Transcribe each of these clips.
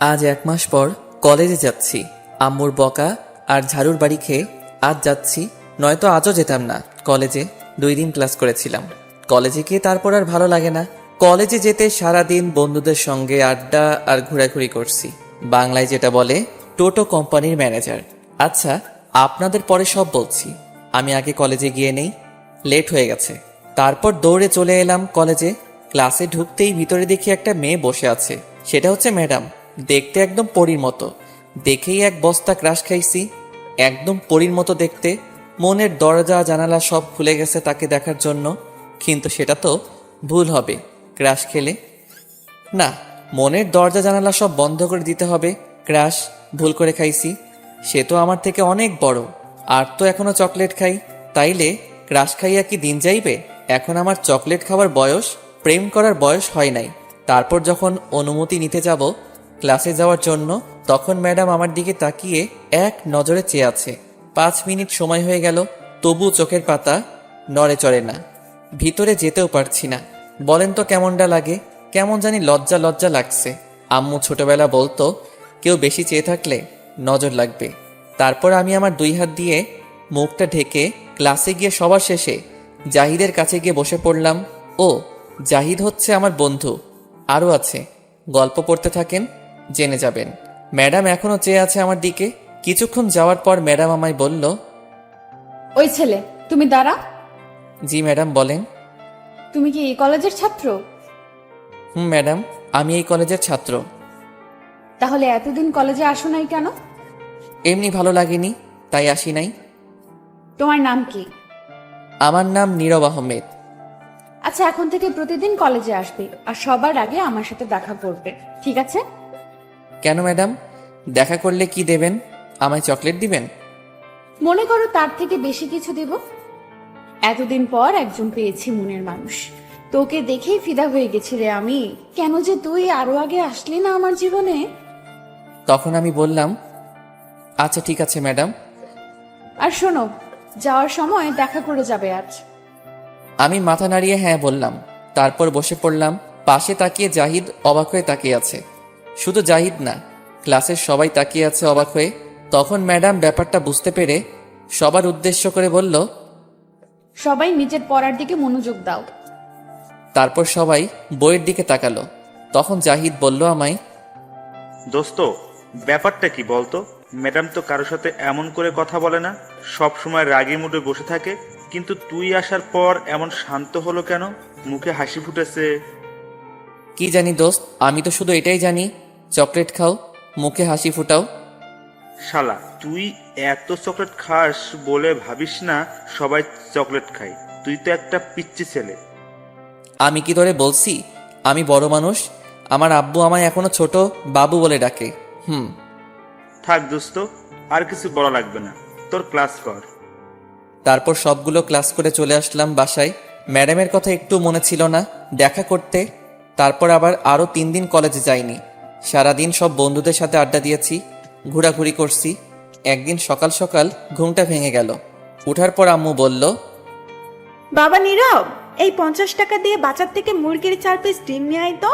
আজ 1 মাস পর কলেজে যাচ্ছি। আম্মুর বকা আর ঝাড়ুর বাড়ি খেয়ে আজ যাচ্ছি, নয়তো আজও যেতাম না কলেজে। 2 দিন ক্লাস করেছিলাম। কলেজে গিয়ে তারপর আর ভালো লাগে না। কলেজে যেতে সারাদিন বন্ধুদের সঙ্গে আড্ডা আর ঘোরাঘুরি করছি। বাংলায় যেটা বলে টোটো কোম্পানির ম্যানেজার। আচ্ছা, আপনাদের পরে সব বলছি। আমি আগে কলেজে গিয়ে নেই, লেট হয়ে গেছে। তারপর দৌড়ে চলে এলাম কলেজে। ক্লাসে ঢুকতেই ভিতরে দেখি একটা মেয়ে বসে আছে। সেটা হচ্ছে ম্যাডাম। দেখতে একদম পরীর মতো। দেখেই এক বস্তা ক্রাশ খাইছি। একদম পরীর মতো দেখতে। মনের দরজা জানালা সব খুলে গেছে তাকে দেখার জন্য। কিন্তু সেটা তো ভুল হবে ক্রাশ খেলে। না, মনের দরজা জানালা সব বন্ধ করে দিতে হবে। ক্রাশ ভুল করে খাইছি। সে তো আমার থেকে অনেক বড়, আর তো এখনো চকলেট খাই। তাইলে ক্রাশ খাইয়া কি দিন যাইবে? এখন আমার চকলেট খাওয়ার বয়স, প্রেম করার বয়স হয় নাই। তারপর যখন অনুমতি নিতে যাব ক্লাসে যাওয়ার জন্য, তখন ম্যাডাম আমার দিকে তাকিয়ে এক নজরে চেয়ে আছে। 5 মিনিট সময় হয়ে গেল, তবু চোখের পাতা নড়ে চড়ে না। ভিতরে যেতেও পারছি না। বলেন তো কেমনটা লাগে? কেমন জানি লজ্জা লজ্জা লাগছে। আম্মু ছোটবেলা বলতো কেউ বেশি চেয়ে থাকলে নজর লাগবে। তারপর আমি আমার 2 হাত দিয়ে মুখটা ঢেকে ক্লাসে গিয়ে সবার শেষে জাহিদের কাছে গিয়ে বসে পড়লাম। ও, জাহিদ হচ্ছে আমার বন্ধু। আরও আছে, গল্প পড়তে থাকেন, জেনে যাবেন। ম্যাডাম এখনো চেয়ে আছে আমার দিকে। কিছুক্ষণ যাওয়ার পর ম্যাডাম আমায় বলল, ওই ছেলে, তুমি দাঁড়া। জি ম্যাডাম বলেন। তুমি কি এই কলেজের ছাত্র? ম্যাডাম, আমি এই কলেজের ছাত্র। তাহলে এতদিন কলেজে আসো নাই কেন? এমনি ভালো লাগেনি, তাই আসি নাই। তোমার নাম কি? আমার নাম নীরব আহমেদ। আচ্ছা, এখন থেকে প্রতিদিন কলেজে আসবে, আর সবার আগে আমার সাথে দেখা করবে, ঠিক আছে? কেন ম্যাডাম? দেখা করলে কি দেবেন? আমায় চকলেট দিবেন? মনে করো তার থেকে বেশি কিছু দেব। এতদিন পর একজন পেয়েছি মনের মানুষ। তোকে দেখেই ফিদা হয়ে গেছি রে আমি। কেন যে তুই আরো আগে আসলি না আমার জীবনে? তখন আমি বললাম, আচ্ছা ঠিক আছে ম্যাডাম। আর শোনো, যাওয়ার সময় দেখা করে যাবে আজ। আমি মাথা নাড়িয়ে হ্যাঁ বললাম। তারপর বসে পড়লাম। পাশে তাকিয়ে জাহিদ অবাক হয়ে তাকিয়ে আছে। শুধু জাহিদ না, ক্লাসের সবাই তাকিয়ে আছে অবাক হয়ে। তখন ম্যাডাম ব্যাপারটা বুঝতে পেরে সবার উদ্দেশ্য করে বলল, সবাই নিজের পড়ার দিকে মনোযোগ দাও। তারপর সবাই বইয়ের দিকে তাকালো। তখন জাহিদ বলল আমায়, দোস্ত, ব্যাপারটা কি বলতো? ম্যাডাম তো কারোর সাথে এমন করে কথা বলে না, সব সময় রাগী মুডে বসে থাকে। কিন্তু তুই আসার পর এমন শান্ত হলো কেন? মুখে হাসি ফুটেছে। কি জানি দোস্ত, আমি তো শুধু এটাই জানি, চকলেট খাও, মুখে হাসি ফুটাও। শালা, তুই এত চকলেট খাস বলে ভাবিস না সবাই চকলেট খায়। তুই তো একটা পিচ্চি ছেলে। আমি কি তোরে বলছি আমি বড় মানুষ? আমার আব্বু আমায় এখনো ছোট বাবু বলে ডাকে। থাক দোস্ত, আর কিছু বলা লাগবে না, তোর ক্লাস কর। তারপর সবগুলো ক্লাস করে চলে আসলাম বাসায়। ম্যাডামের কথা একটু মনে ছিল না দেখা করতে। তারপর আবার আরও 3 দিন কলেজে যাইনি। সারাদিন সব বন্ধুদের সাথে আড্ডা দিয়েছি, ঘোরাঘুরি করছি। একদিন সকাল সকাল ঘুমটা ভেঙে গেল। উঠার পর আম্মু বলল, বাবা নীরব, এই 50 টাকা দিয়ে বাজার থেকে মুরগির 4 পিস ডিম নিয়ে আয় তো,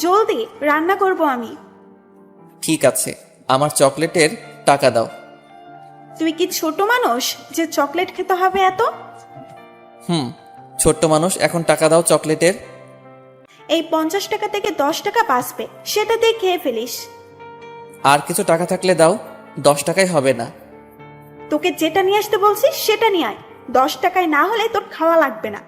জলদি রান্না করব আমি। ঠিক আছে, আমার চকলেটের টাকা দাও। তুই কি ছোট মানুষ যে চকলেট খেতে হবে এত? ছোট্ট মানুষ, এখন টাকা দাও চকলেটের। এই 50 টাকা থেকে 10 টাকা বাঁচবে, সেটা দিয়ে খেয়ে ফেলিস। আর কিছু টাকা থাকলে দাও, 10 টাকায় হবে না। তোকে যেটা নিয়ে আসতে বলছিস সেটা নিয়ে আয়, 10 টাকায় না হলে তোর খাওয়া লাগবে না।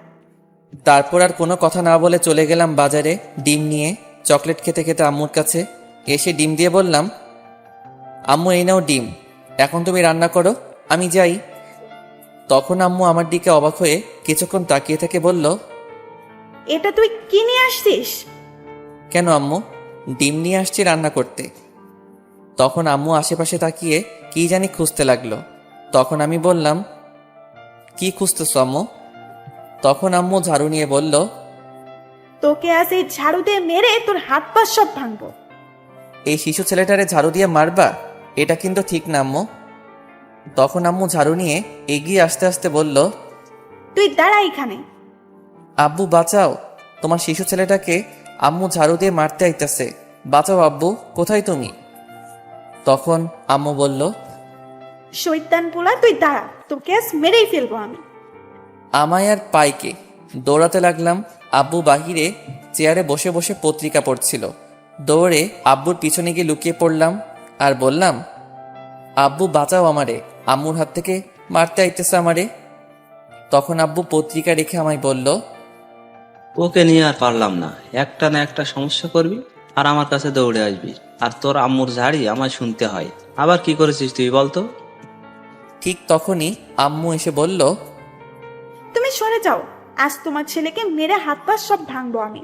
তারপর আর কোনো কথা না বলে চলে গেলাম বাজারে ডিম নিয়ে। চকলেট খেতে খেতে আম্মুর কাছে এসে ডিম দিয়ে বললাম, আম্মু এই নাও ডিম, এখন তুমি রান্না করো, আমি যাই। তখন আম্মু আমার দিকে অবাক হয়ে কিছুক্ষণ তাকিয়ে থেকে বলল, এটা তুই কি নিয়ে আসছিস? কেন আম্মু? ডিম নিয়ে আসছি রান্না করতে। তখন আম্মু আশেপাশে তাকিয়ে কি জানি খুঁজতে লাগলো। তখন আমি বললাম, কি খুঁজতেছো আম্মু? তখন আম্মু ঝাড়ু নিয়ে বলল, তোকে আজ এই ঝাড়ু দিয়ে মেরে তোর হাত পা সব ভাঙবো। এই শিশু ছেলেটারে ঝাড়ু দিয়ে মারবা? এটা কিন্তু ঠিক না আম্মু। তখন আম্মু ঝাড়ু নিয়ে এগিয়ে আসতে আসতে বলল, তুই দাঁড়া এখানে। আব্বু বাঁচাও, তোমার শিশু ছেলেটাকে আম্মু ঝাড়ু দিয়ে মারতে আইতাছে। বাঁচাও আব্বু, কোথায় তুমি? তখন আম্মু বলল, শৈতান পোলা, তুই দাঁড়া, তোকে আজ মেরেই ফেলবো আমি। আমায় আর পাইকে দৌড়াতে লাগলাম। আব্বু বাহিরে চেয়ারে বসে বসে পত্রিকা পড়ছিল। দৌড়ে আব্বুর পিছনে গিয়ে লুকিয়ে পড়লাম আর বললাম, আব্বু বাঁচাও আমারে, আম্মুর হাত থেকে মারতে আইতেছে আমারে। তখন আব্বু পত্রিকা রেখে আমায় বলল, ওকে নিয়ে আর পারলাম না, একটা না একটা সমস্যা করবি আর আমার কাছে দৌড়ে আসবি, আর তোর আম্মুর ঝাড়ি আমায় শুনতে হয়। আবার কি করেছিস তুই বলতো? ঠিক তখনই আম্মু এসে বলল, তুমি সরে যাও, আজ তোমার ছেলেকে মেরে হাত পা সব ভাঙবো আমি।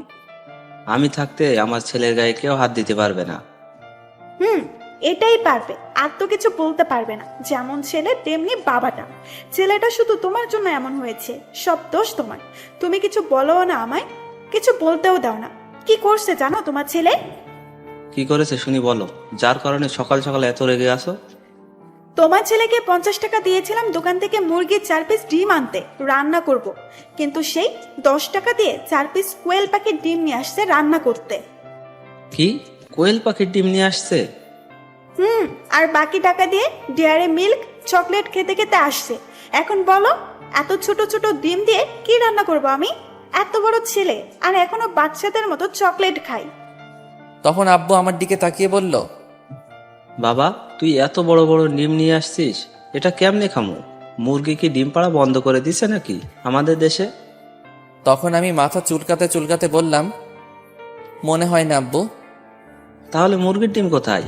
আমি থাকতে আমার ছেলের গায়ে কেউ হাত দিতে পারবে না। এটাই পারবে, আর তো কিছু বলতে পারবে না। যেমন ছেলে তেমনি বাবাটা। ছেলেটা শুধু তোমার জন্য এমন হয়েছে, সব দোষ তোমার। তুমি কিছু বলো না আমায়, কিছু বলতেও দাও না। কি করছে জানো তোমার ছেলে? কি করেছে শুনি বলো, যার কারণে সকাল সকাল এত রেগে আসো। তোমার ছেলেকে 50 টাকা দিয়েছিলাম দোকান থেকে মুরগির 4 পিস ডিম আনতে, রান্না করব। কিন্তু সেই 10 টাকা দিয়ে 4 পিস কোয়েল পাখির ডিম নিয়ে আসছে রান্না করতে। কি কোয়েল পাখির ডিম নিয়ে আসছে? আর বাকি টাকা দিয়ে ডেয়ারি মিল্ক চকলেট খেতে খেতে আসছে। এখন বলো, এত ছোট ছোট ডিম দিয়ে কি রান্না করব আমি? এত বড় ছেলে আর এখনো বাচ্চাদের মতো চকলেট খাই। তখন আব্বু আমার দিকে তাকিয়ে বলল, বাবা তুই এত বড় বড় ডিম নিয়ে আসছিস, এটা কেমনে খামো? মুরগি কি ডিম পাড়া বন্ধ করে দিছে নাকি আমাদের দেশে? তখন আমি মাথা চুলকাতে চুলকাতে বললাম, মনে হয় না আব্বু। তাহলে মুরগির ডিম কোথায়?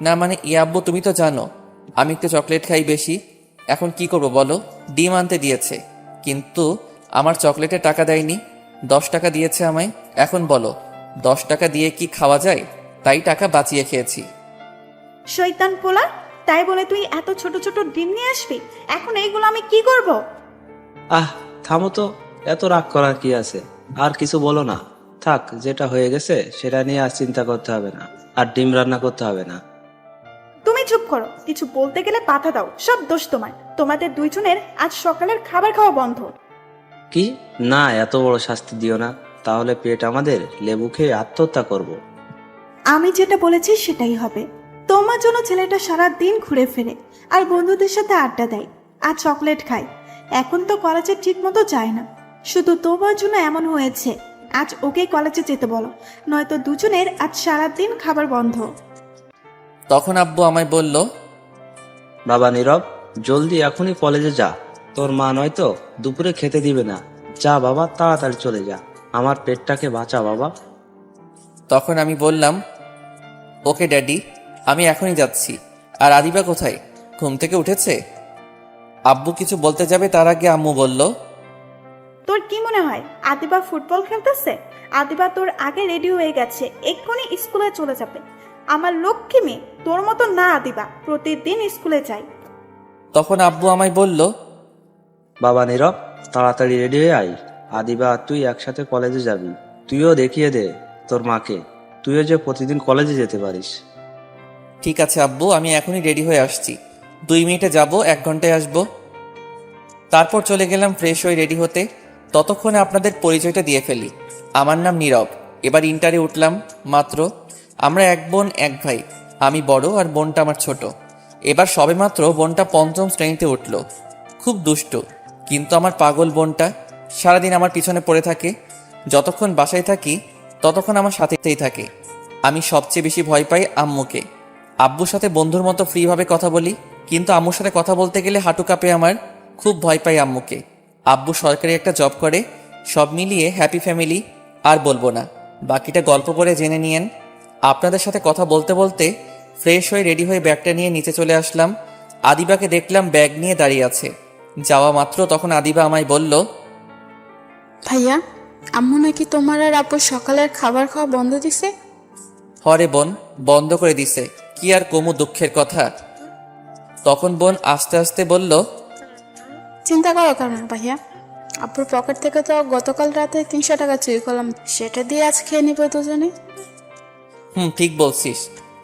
না মানে আব্বু, তুমি তো জানো আমি একটু চকলেট খাই বেশি। এখন কি করব বলো? ডিম আনতে দিয়েছে, কিন্তু আমার চকলেটের টাকা দেয়নি। 10 টাকা দিয়েছে আমায়। এখন বলো 10 টাকা দিয়ে কি খাওয়া যায়? তাই টাকা বাঁচিয়ে খেয়েছি। শয়তান পোলা, তাই বলে তুই এত ছোট ছোট ডিম নিয়ে আসবি? এখন এইগুলো আমি কি করব? আহ থামো তো, এত রাগ করার কি আছে? আর কিছু বলো না, থাক, যেটা হয়ে গেছে সেটা নিয়ে আর চিন্তা করতে হবে না, আর ডিম রান্না করতে হবে না। তুমি চুপ করো, কিছু বলতে গেলে বাধা দাও। সব দোষ তোমার। তোমাদের দুইজনের আজ সকালের খাবার খাওয়া বন্ধ। কি না, এত বড় শাস্তি দিও না, তাহলে পেট আমাদের লেবু খেয়ে আত্মহত্যা করব। আমি যেটা বলেছি সেটাই হবে। তোমার জন্য ছেলেটা সারা দিন ঘুরে ফিরে আর বন্ধুদের সাথে আড্ডা দেয় আর চকলেট খায়। এখন তো কলেজে ঠিক মতো যায় না, শুধু তোমার জন্য এমন হয়েছে। আজ ওকে কলেজে যেতে বলো, নয়তো দুজনের আজ সারা দিন খাবার বন্ধ। তখন আব্বু আমায় বলল, বাবা নীরব, জলদি এখনই কলেজে যা, তোর মা নয়তো দুপুরে খেতে দিবে না। যা বাবা, তাড়াতাড়ি চলে যা, আমার পেটটাকে বাঁচা বাবা। তখন আমি বললাম, ওকে ড্যাডি, আমি এখনই যাচ্ছি। আর আদিবা কোথায়? ঘুম থেকে উঠেছে? আব্বু কিছু বলতে যাবে তার আগে আম্মু বলল, তোর কি মনে হয় আদিবা ফুটবল খেলতেছে? আদিবা তোর আগে রেডি হয়ে গেছে, এক্ষুনি স্কুলে চলে যাবে। আমার লক্ষ্মী মেয়ে, তোর মতো না আদিবা, প্রতিদিন স্কুলে যায়। তখন আব্বু আমায় বলল, বাবা নীরব, তাড়াতাড়ি রেডি হয়ে আয়, আদিবা আর তুই একসাথে কলেজে যাবি। তুইও দেখিয়ে দে তোর মাকে, তুইও যে প্রতিদিন কলেজে যেতে পারিস। ঠিক আছে আব্বু, আমি এখনই রেডি হয়ে আসছি। 2 মিনিটে যাব, 1 ঘন্টায় আসবো। তারপর চলে গেলাম ফ্রেশ হয়ে রেডি হতে। ততক্ষণে আপনাদের পরিচয়টা দিয়ে ফেলি। আমার নাম নীরব, এবার ইন্টারে উঠলাম মাত্র। আমরা 1 বোন 1 ভাই, আমি বড় আর বোনটা আমার ছোট। এবার সবেমাত্র বোনটা 5ম শ্রেণীতে উঠল। খুব দুষ্ট, কিন্তু আমার পাগল বোনটা সারাদিন আমার পিছনে পড়ে থাকে। যতক্ষণ বাসায় থাকি ততক্ষণ আমার সাথেই থাকে। আমি সবচেয়ে বেশি ভয় পাই আম্মুকে। আব্বুর সাথে বন্ধুর মতো ফ্রিভাবে কথা বলি, কিন্তু আম্মুর সাথে কথা বলতে গেলে হাঁটু কাঁপে আমার। খুব ভয় পাই আম্মুকে। আব্বু সরকারি একটা জব করে। সব মিলিয়ে হ্যাপি ফ্যামিলি। আর বলবো না, বাকিটা গল্প করে জেনে নিয়েন। আপনাদের সাথে কথা বলতে বলতে ফ্রেশ হয়ে রেডি হয়ে ব্যাগটা নিয়ে নিচে চলে আসলাম। আদিবাকে দেখলাম ব্যাগ নিয়ে দাঁড়িয়ে আছে। যাওয়া মাত্র তখন আদিবা আমায় বলল, ভাইয়া, আম্মু নাকি তোমার আর আপুর সকালের খাবার খাওয়া বন্ধ দিছে? হরে বোন, বন্ধ করে দিছে। কি আর কমু দুঃখের কথা। তখন বোন আস্তে আস্তে বলল, চিন্তা করো কেন ভাইয়া, আপুর পকেট থেকে তো গতকাল রাতে 300 টাকা চুরি করলাম, সেটা দিয়ে আজ খেয়ে নিব দুজনে। ঠিক বলছিস,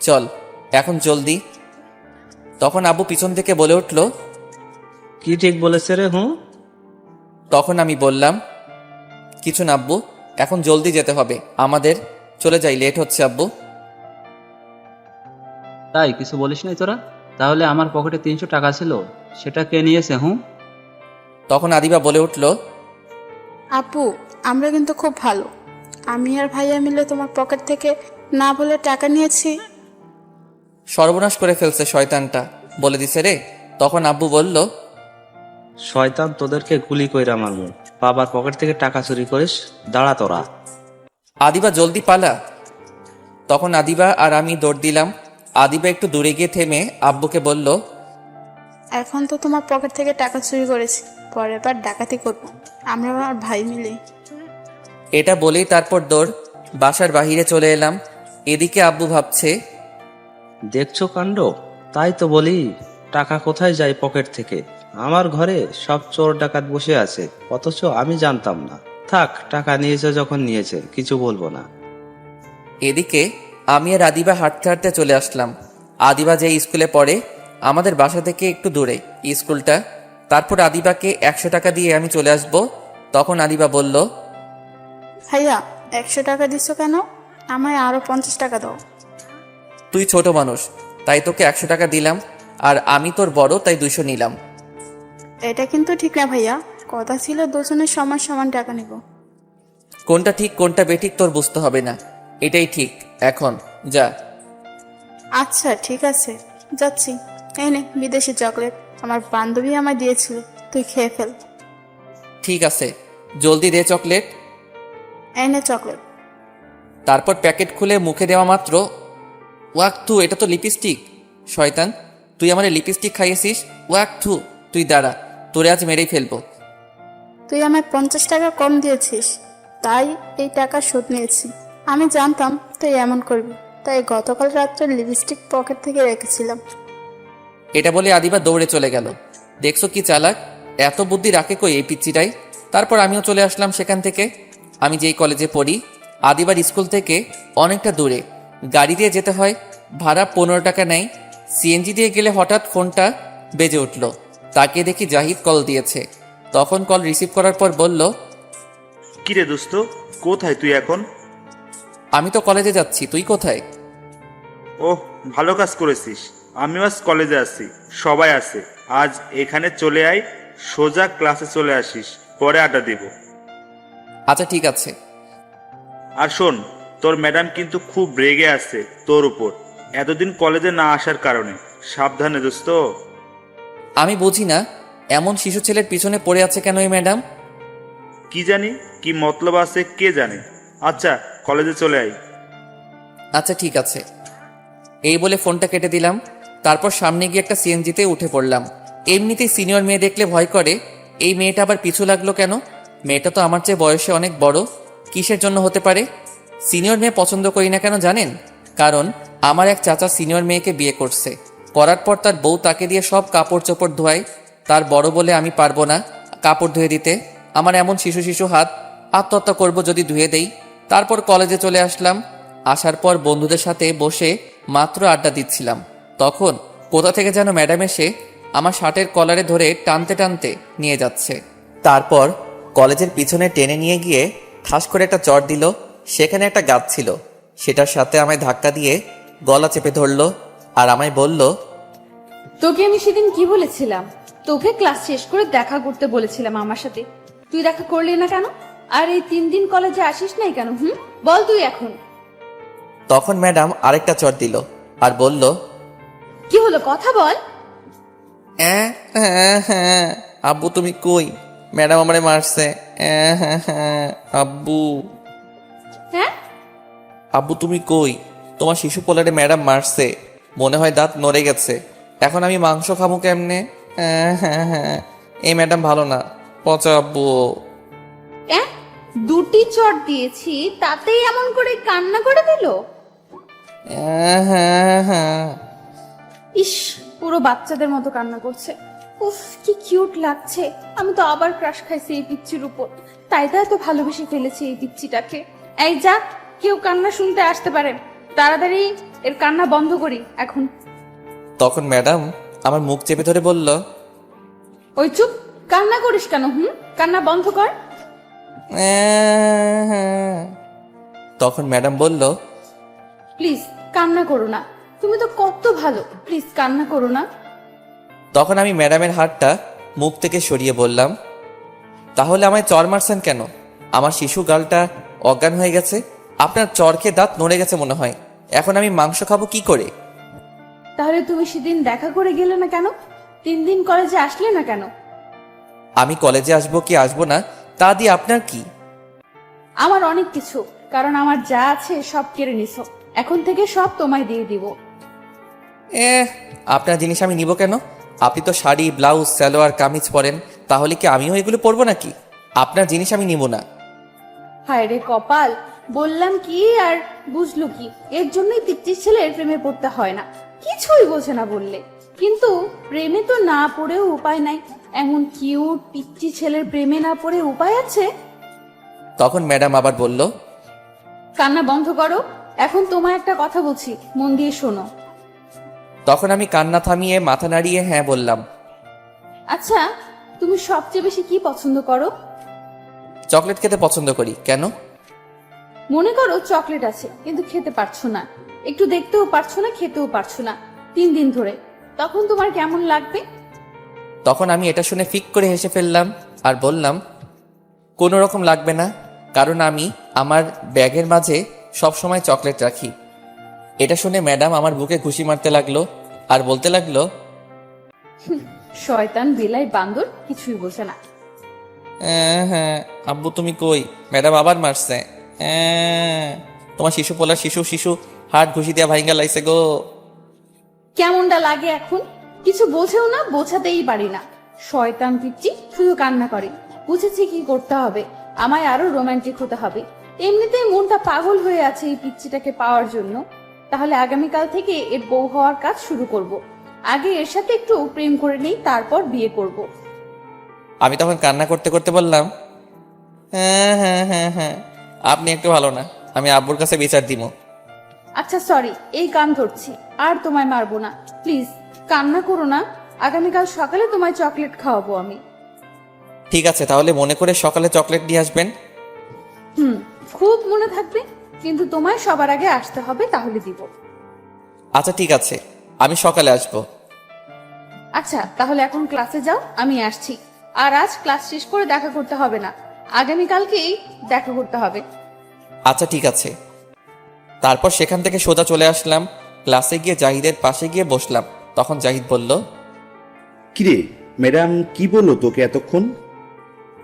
চল এখন জলদি। তখন আব্বু পিছন থেকে বলে উঠল, কি ঠিক বলেছে রে? তখন আমি বললাম, কিছু না আব্বু, এখন জলদি যেতে হবে আমাদের। চলে যাই, লেট হচ্ছে আব্বু। তাই কিছু বলিস নাই তোরা? তাহলে আমার পকেটে 300 টাকা ছিল, সেটা কে নিয়েছে? তখন আদিবা বলে উঠল, আপু, আমরা কিন্তু খুব ভালো। আমি আর ভাইয়া মিলে তোমার পকেট থেকে না বলে টাকা নিয়েছি। সর্বনাশ করে ফেলছে শয়তানটা, বলে দিছে রে। তখন আব্বু বলল, শয়তান তোদেরকে গুলি কইরা মারবো। বাবার পকেট থেকে টাকা চুরি করিস? দাঁড়া তোরা। আদিবা জলদি পালা। তখন আদিবা আর আমি দৌড় দিলাম। আদিবা একটু দূরে গিয়ে থেমে আব্বুকে বলল, এখন তো তোমার পকেট থেকে টাকা চুরি করেছি, পরের বার ডাকাতি করবো আমরা আর ভাই মিলে। এটা বলেই তারপর দৌড়। বাসার বাহিরে চলে এলাম। এদিকে আব্বু ভাবছে, দেখছো কাণ্ড? তাই তো বলি, টাকা কোথায় যায় পকেট থেকে? আমার ঘরে সব চোর ডাকাত বসে আছে, অথচ আমি জানতাম না। থাক, টাকা নিয়েছে যখন নিয়েছে, কিছু বলবো না। এদিকে আমি আর আদিবা হাঁটতে হাঁটতে চলে আসলাম। আদিবা যে স্কুলে পড়ে আমাদের বাসা থেকে একটু দূরে স্কুলটা। তারপর আদিবাকে 100 টাকা দিয়ে আমি চলে আসব। তখন আদিবা বলল, ভাইয়া 100 টাকা দিচ্ছ কেন? আমায় আরো 50 টাকা দাও। তুই ছোট মানুষ, তাই তোকে 100 টাকা দিলাম, আর আমি তোর বড়, তাই 200 নিলাম। এটা কিন্তু ঠিক না ভাইয়া, কথা ছিল দুজনের সমান সমান টাকা নেব। কোনটা ঠিক কোনটা বেঠিক তোর বুঝতে হবে না, এটাই ঠিক। এখন যা। আচ্ছা ঠিক আছে, যাচ্ছি। এই নে বিদেশি চকলেট, আমার বান্ধবী আমায় দিয়েছিল, তুই খেয়ে ফেল। ঠিক আছে, জলদি দে চকলেট। এই নে চকলেট। তারপর প্যাকেট খুলে মুখে দেওয়া মাত্র, ওয়াক থু, এটা তো লিপস্টিক। শয়তান, তুই আমার লিপস্টিক খাইয়েছিস। ওয়াক থু, তুই দাঁড়া, তোরে আজ মেরেই ফেলবো। তুই আমায় 50 টাকা কম দিয়েছিস, তাই এই টাকা শোধ নিয়েছি। আমি জানতাম তুই এমন করবি, তাই গতকাল রাত্রে লিপস্টিক পকেট থেকে রেখেছিলাম। এটা বলে আদিবা দৌড়ে চলে গেল। দেখছো কি চালাক, এত বুদ্ধি রাখে কই এই পিচ্চিটাই। তারপর আমিও চলে আসলাম সেখান থেকে। আমি যেই কলেজে পড়ি আদিবার স্কুল থেকে অনেকটা দূরে, গাড়ি দিয়ে যেতে হয়। ভাড়া 15 টাকা নেয়। সিএনজি দিয়ে গেলে হঠাৎ ফোনটা বেজে উঠল। তাকে দেখি জাহিদ কল দিয়েছে। তখন কল রিসিভ করার পর বলল, কিরে দোস্ত, কোথায় তুই এখন? আমি তো কলেজে যাচ্ছি, তুই কোথায়? ওহ, ভালো কাজ করেছিস। আমিও আজ কলেজে আছি, সবাই আছে। আজ এখানে চলে আয়, সোজা ক্লাসে চলে আসিস, পরে আড্ডা দিব। আচ্ছা ঠিক আছে। আর শোন, তোর ম্যাডাম কিন্তু খুব রেগে আছে তোর উপর, এতদিন কলেজে না আসার কারণে। সাবধানে দোস্ত। আমি বুঝি না এমন শিশু ছেলের পিছনে পড়ে আছে কেন এই ম্যাডাম। কি জানি কি মতলব আছে, কে জানে। আচ্ছা, কলেজে চলে আয়। আচ্ছা ঠিক আছে। এই বলে ফোনটা কেটে দিলাম। তারপর সামনে গিয়ে একটা সিএনজিতে উঠে পড়লাম। এমনিতেই সিনিয়র মেয়ে দেখলে ভয় করে, এই মেয়েটা আবার পিছু লাগলো কেন? মেয়েটা তো আমার চেয়ে বয়সে অনেক বড়, কিসের জন্য হতে পারে? সিনিয়র মেয়ে পছন্দ করি না কেন জানেন? কারণ আমার এক চাচা সিনিয়র মেয়েকে বিয়ে করছে, করার পর তার বউ তাকে দিয়ে সব কাপড় চোপড় ধোয়ায়। তার বড় বলে আমি পারবো না কাপড় ধুয়ে দিতে। আমার এমন শিশু শিশু হাত, আত্মহত্যা করব যদি ধুয়ে দেই। তারপর কলেজে চলে আসলাম। আসার পর বন্ধুদের সাথে বসে মাত্র আড্ডা দিচ্ছিলাম, তখন কোথা থেকে যেন ম্যাডাম এসে আমার শার্টের কলারে ধরে টানতে টানতে নিয়ে যাচ্ছে। তারপর কলেজের পিছনে টেনে নিয়ে গিয়ে ঠাস করে একটা চট দিল। সেখানে একটা গাছ ছিল, সেটার সাথে আমায় ধাক্কা দিয়ে গলা চেপে ধরলো আর আমায় বলল, তোকে আমি সেদিন কি বলেছিলাম? তোকে ক্লাস শেষ করে দেখা করতে বলেছিলাম আমার সাথে, তুই দেখা করলি না কেন? আর এই 3 দিন কলেজে আসিস নাই কেন? বল তুই এখন। তখন ম্যাডাম আরেকটা চট দিল আর বলল, কি হলো, কথা বল। হ্যাঁ হ্যাঁ, আব্বু তুমি কই? ম্যাডাম আমারে মারছে। হ্যাঁ, আব্বু। হ্যাঁ, আব্বু তুমি কই? তোমার শিশু পোলারে ম্যাডাম মারছে, মনে হয় দাঁত নড়ে গেছে। এখন আমি মাংস খাবো কেমনে? হ্যাঁ, এই ম্যাডাম ভালো না, পচা আব্বু। হ্যাঁ, 2টি চট দিয়েছি, তাতেই এমন করে কান্না করে দিল। হ্যাঁ। ইস, পুরো বাচ্চাদের মতো কান্না করছে। উফ, কি কিউট লাগছে। আমি তো আবার ক্রাশ খাইছি এই পিচ্চির উপর, তাই তো ভালোবেসে ফেলেছি এই পিচ্চিটাকে। এই যা, কেউ কান্না শুনতে আসতে পারে, তাড়াতাড়ি এর কান্না বন্ধ করি এখন। তখন ম্যাডাম আমার মুখ চেপে ধরে বলল, ওই চুপ, কান্না করিস কেন? কান্না বন্ধ কর। তখন ম্যাডাম বলল, প্লিজ কান্না করো না, তুমি তো কত ভালো, প্লিজ কান্না করো না। তখন আমি ম্যাডামের হাতটা মুখ থেকে সরিয়ে বললাম, তাহলে আমায় চর মারছেন কেন? আমার শিশু গালটা অজ্ঞান হয়ে গেছে, আপনার চর খেয়ে দাঁত নড়ে গেছে মনে হয়। এখন আমি মাংস খাবো কি করে? তাহলে তুমি সেদিন দেখা করে গেলে না কেন? 3 দিন কলেজে আসলে না কেন? আমি কলেজে আসবো কি আসবো না তা দিয়ে আপনার কি? আমার অনেক কিছু, কারণ আমার যা আছে সব কেড়ে নিছো, এখন থেকে সব তোমায় দিয়ে দিব। আপনার জিনিস আমি নিব কেন? আপনি তো শাড়ি, ব্লাউজ, সালোয়ার, কামিজ পরেন, তাহলে কি আমিও এগুলো পরবো নাকি? আপনার জিনিস আমি নিব না। হায় রে কপাল, বললাম কি আর বুঝলো কি? এর জন্যই পিচ্চির ছেলের প্রেমে পড়তে হয় না, কিছুই বোঝে না বললে। কিন্তু প্রেমে তো না পড়েও উপায় নাই, এমন কিউট পিচ্চি ছেলের প্রেমে না পড়ে উপায় আছে? তখন ম্যাডাম আবার বলল, কান্না বন্ধ করো, এখন তোমায় একটা কথা বলছি, মন দিয়ে শোনো। তখন আমি কান্না থামিয়ে মাথা নাড়িয়ে হ্যাঁ বললাম। আচ্ছা, তুমি সবচেয়ে বেশি কি পছন্দ করো? চকলেট খেতে পছন্দ করি। কেন? মনে করো চকলেট আছে, কিন্তু খেতে পারছো না, একটু দেখতেও পারছো না, খেতেও পারছো না 3 দিন ধরে, তখন তোমার কেমন লাগবে? তখন আমি এটা শুনে ফিক করে হেসে ফেললাম আর বললাম, কোনো রকম লাগবে না, কারণ আমি আমার ব্যাগের মাঝে সব সময় চকলেট রাখি। এটা শুনে ম্যাডাম আমার বুকে ঘুষি মারতে লাগলো আর বলতে লাগলো, শয়তান বিলাই বান্দর, কিছুই বোঝে না। হ্যাঁ আব্বু তুমি কই? ম্যাডাম আবার মারছে। তোমার শিশু পোলার শিশু শিশু হাত ঘুষি দিয়া ভাইঙ্গা লাইছে গো। কেমনটা লাগে এখন? কিছু বোঝেও না, বোঝাতেই পারি না। শয়তান পিচ্চি, শুধু কান্না করে। বুঝেছি কি করতে হবে, আমায় আরো রোমান্টিক হতে হবে। এমনিতেই মনটা পাগল হয়ে আছে এই পিচ্চিটাকে পাওয়ার জন্য। তাহলে আগামীকাল থেকে এর বউ হওয়ার কাজ শুরু করব। আগে এর সাথে একটু প্রেম করে নেই, তারপর বিয়ে করব। আমি তখন কান্না করতে করতে বললাম, হ্যাঁ আপনি একটু ভালো না, আমি আব্বুর কাছে বিচার দিব। আচ্ছা সরি, এই কান ধরছি, আর তোমায় মারবো না, প্লিজ কান্না করো না। আগামীকাল সকালে তোমায় চকলেট খাওয়াবো আমি। ঠিক আছে, তাহলে মনে করে সকালে চকলেট নিয়ে আসবেন। খুব মনে থাকবে, কিন্তু তোমায় সবার আগে আসতে হবে, তাহলে দিব। আচ্ছা ঠিক আছে, আমি সকালে আসবো। আচ্ছা তাহলে এখন ক্লাসে যাও, আমি আসছি। আর আজ ক্লাস শেষ করে দেখা করতে হবে না, আগামীকালকেই দেখা করতে হবে। আচ্ছা ঠিক আছে। তারপর সেখান থেকে সোজা চলে আসলাম ক্লাসে, গিয়ে জাহিদের পাশে গিয়ে বসলাম। তখন জাহিদ বলল, কিরে ম্যাডাম কি বললো তোকে এতক্ষণ?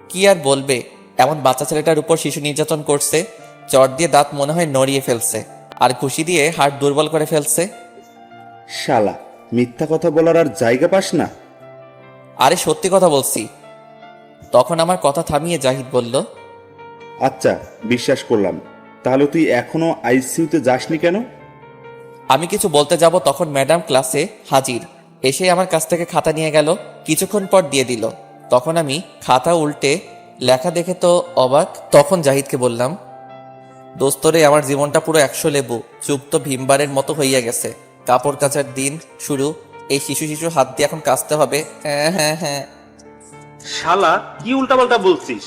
কি আর বলবে, এমন বাচ্চা ছেলেটার উপর শিশু নির্যাতন করছে, চট দিয়ে দাঁত মনে হয় নড়িয়ে ফেলছে আর ঘুষি দিয়ে হাড় দুর্বল করে ফেলছে। শালা, মিথ্যা কথা বলার আর জায়গা পাস না। আরে সত্যি কথা বলছি। তখন আমার কথা থামিয়ে জাহিদ বলল, আচ্ছা বিশ্বাস করলাম, তাহলে তুই এখনো আইসিইউতে যাসনি কেন? আমি কিছু বলতে যাব, তখন ম্যাডাম ক্লাসে হাজির। এসে আমার কাছ থেকে খাতা নিয়ে গেল, কিছুক্ষণ পর দিয়ে দিল। তখন আমি খাতা উল্টে লেখা দেখে তো অবাক। তখন জাহিদকে বললাম, দোস্তরে আমার জীবনটা পুরো 100 লেবু, চুপ তো ভীমবারের মতো হইয়া গেছে। কাপড় কাচার দিন শুরু, এই শিশু শিশু হাত দিয়ে এখন কাচতে হবে। হ্যাঁ শালা কি উল্টাপাল্টা বলছিস?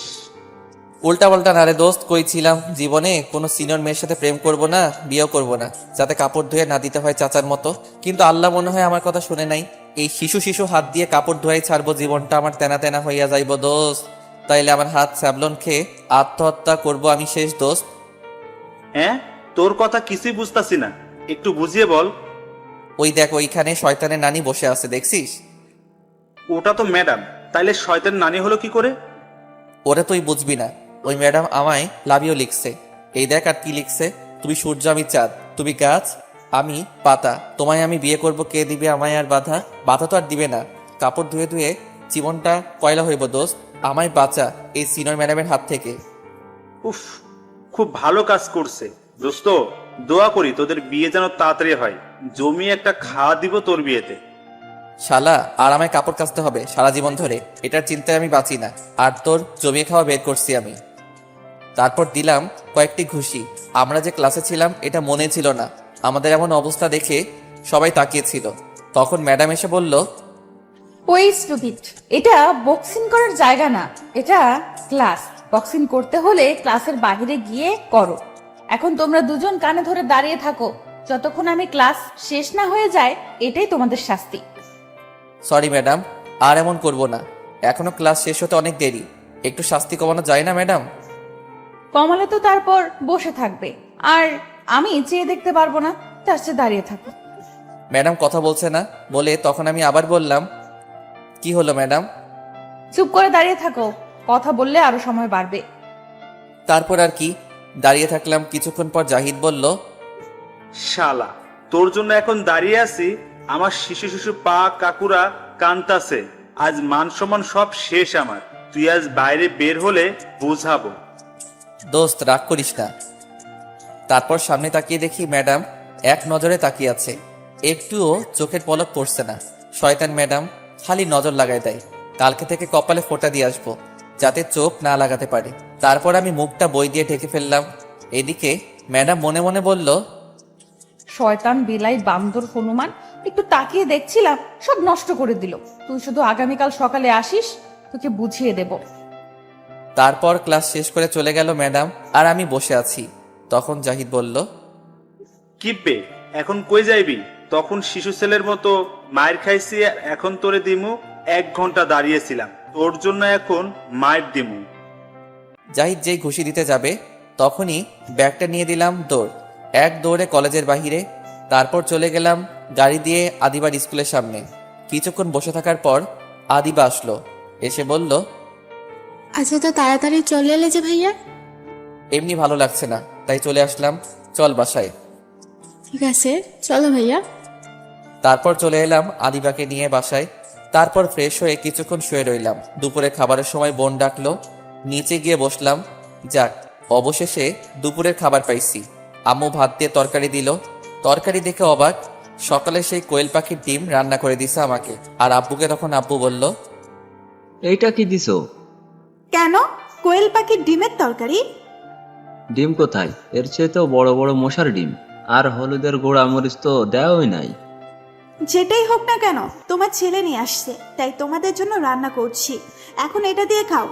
উল্টা পাল্টা না রে দোস্ত, কইছিলাম জীবনে কোনো সিনিয়র মেয়ের সাথে প্রেম করব না, বিয়েও করব না, যাতে কাপড় ধুয়ে না দিতে হয় চাচার মতো। কিন্তু আল্লাহ মনে হয় আমার কথা শুনে নাই। এই শিশু শিশু হাত দিয়ে কাপড় ধোয়াই ছাড়বো, জীবনটা আমার তেনা তেনা হইয়া যাইব দোস্ত। তাইলে আমার হাত স্যাবলন খেয়ে আত্মহত্যা করব আমি শেষ দোস্ত। হ্যাঁ, তোর কথা কিছুই বুঝতাছি না, একটু বুঝিয়ে বল। ওই দেখ, ওইখানে শয়তানের নানি বসে আছে, দেখছিস? ওটা তো ম্যাডাম, তাইলে শয়তান নানি হলো কি করে? ওরা তুই বুঝবি না। ওই ম্যাডাম আমায় লাভিও লিখছে। এই দেখ আর কি লিখছে, তুমি সূর্য আমি চাঁদ, তুমি গাছ আমি পাতা, তোমায় আমি বিয়ে করব, কে দিবে আমায় আর বাধা? বাধা তো আর দিবে না। কাপড় ধুয়ে ধুয়ে জীবনটা কয়লা হইব দোস্ত, আমায় বাঁচা এই সিনিয়র ম্যাডামের হাত থেকে। উফ, খুব ভালো কাজ করছে দোস্ত। দোয়া করি তোদের বিয়ে যেন তাড়াতাড়ি হয়, জমি একটা খাওয়া দিব তোর বিয়েতে। শালা, আর আমায় কাপড় কাচতে হবে সারা জীবন ধরে, এটার চিন্তায় আমি বাঁচি না। আর তোর জমিয়ে খাওয়া বের করছি আমি। তারপর দিলাম কয়েকটি ঘুষি। আমরা যে ক্লাসে ছিলাম এটা মনে ছিল না। আমাদের এমন অবস্থা দেখে সবাই তাকিয়েছিল। তখন ম্যাডাম এসে বলল, ওই স্টুপিড, এটা বক্সিং করার জায়গা না, এটা ক্লাস। বক্সিং করতে হলে ক্লাসের বাইরে গিয়ে করো। এখন তোমরা দুজন কানে ধরে দাঁড়িয়ে থাকো যতক্ষণ আমি ক্লাস শেষ না হয়ে যায়। এটাই তোমাদের শাস্তি। সরি ম্যাডাম, আর এমন করব না। এখনো ক্লাস শেষ হতে অনেক দেরি, একটু শাস্তি কমানো যায় না ম্যাডাম? কমালে তো তারপর বসে থাকবে, আর আমি চেয়ে দেখতে পারবো না, তার চেয়ে দাঁড়িয়ে থাকো। ম্যাডাম কথা বলছে না বলে তখন আমি আবার বললাম, কি হলো ম্যাডাম? চুপ করে দাঁড়িয়ে থাকো, কথা বললে আরো সময় বাড়বে। তারপর আর কি, দাঁড়িয়ে থাকলাম। কিছুক্ষণ পর জাহিদ বলল, শালা, তোর জন্য এখন দাঁড়িয়ে আছি, আমার শিশু শিশু পা কাকুরা কান্তাছে। আজ মান সম্মান সব শেষ আমার। তুই আজ বাইরে বের হলে বুঝাবো। দোস্ত রাগ করিস না। তারপর সামনে তাকিয়ে দেখি ম্যাডাম এক নজরে তাকিয়ে আছে, একটুও চোখের পলক পড়ছে না। শয়তান ম্যাডাম খালি নজর লাগায় দেয়। কালকে থেকে কপালে ফোঁটা দিয়ে আসবো, যাতে চোখ না লাগাতে পারে। তারপর আমি মুখটা বই দিয়ে ঢেকে ফেললাম। এদিকে ম্যাডাম মনে মনে বলল, শয়তান, বিলাই, বান্দর, হনুমান, একটু তাকিয়ে দেখছিলাম, সব নষ্ট করে দিল। তুই শুধু আগামীকাল সকালে আসিস, তোকে বুঝিয়ে দেব। তারপর ক্লাস শেষ করে চলে গেল ম্যাডাম, আর আমি বসে আছি। তখন জাহিদ বলল, কিপবে এখন কই যাইবি? তখন শিশু ছেলের মতো মায়ের খাইছি, আর এখন তোরে দিমু। 1 ঘন্টা দাঁড়িয়েছিলাম, তোর জন্য এখন মায়ের দিমু। জাহিদ যেই ঘুষি দিতে যাবে তখনই ব্যাগটা নিয়ে দিলাম দৌড়। এক দৌড়ে কলেজের বাহিরে। তারপর চলে গেলাম গাড়ি দিয়ে আদিবার স্কুলের সামনে। কিছুক্ষণ বসে থাকার পর আদিবা আসলো, এসে বলল, আচ্ছা, তো তাড়াতাড়ি চলে এলে যে ভাইয়া? এমনি ভালো লাগছে না, তাই চলে আসলাম। চল বাসায়। ঠিক আছে, চলো ভাইয়া। তারপর চলে এলাম আদিবাকে নিয়ে বাসায়। তারপর ফ্রেশ হয়ে কিছুক্ষণ শুয়ে রইলাম। দুপুরে খাবারের সময় বোন ডাকলো, নিচে গিয়ে বসলাম। যাক, অবশেষে দুপুরের খাবার পাইছি। আম্মু ভাত দিয়ে তরকারি দিল। তরকারি দেখে অবাক, সকালে সেই কোয়েল পাখির ডিম রান্না করে দিছে আমাকে। আর আব্বুকে তখন আব্বু বলল, এইটা কি দিছো? কেন? কোয়েল পাখির ডিমের তরকারি? ডিম কোথায়? এর চেয়ে তো বড় বড় মশার ডিম। আর হলুদের গুঁড়া মরিচ তো দেওয়াই নাই। যেটাই হোক না কেন, তোমার ছেলে নিয়ে আসছে, তাই তোমাদের জন্য রান্না করছি। এখন এটা দিয়ে খাও।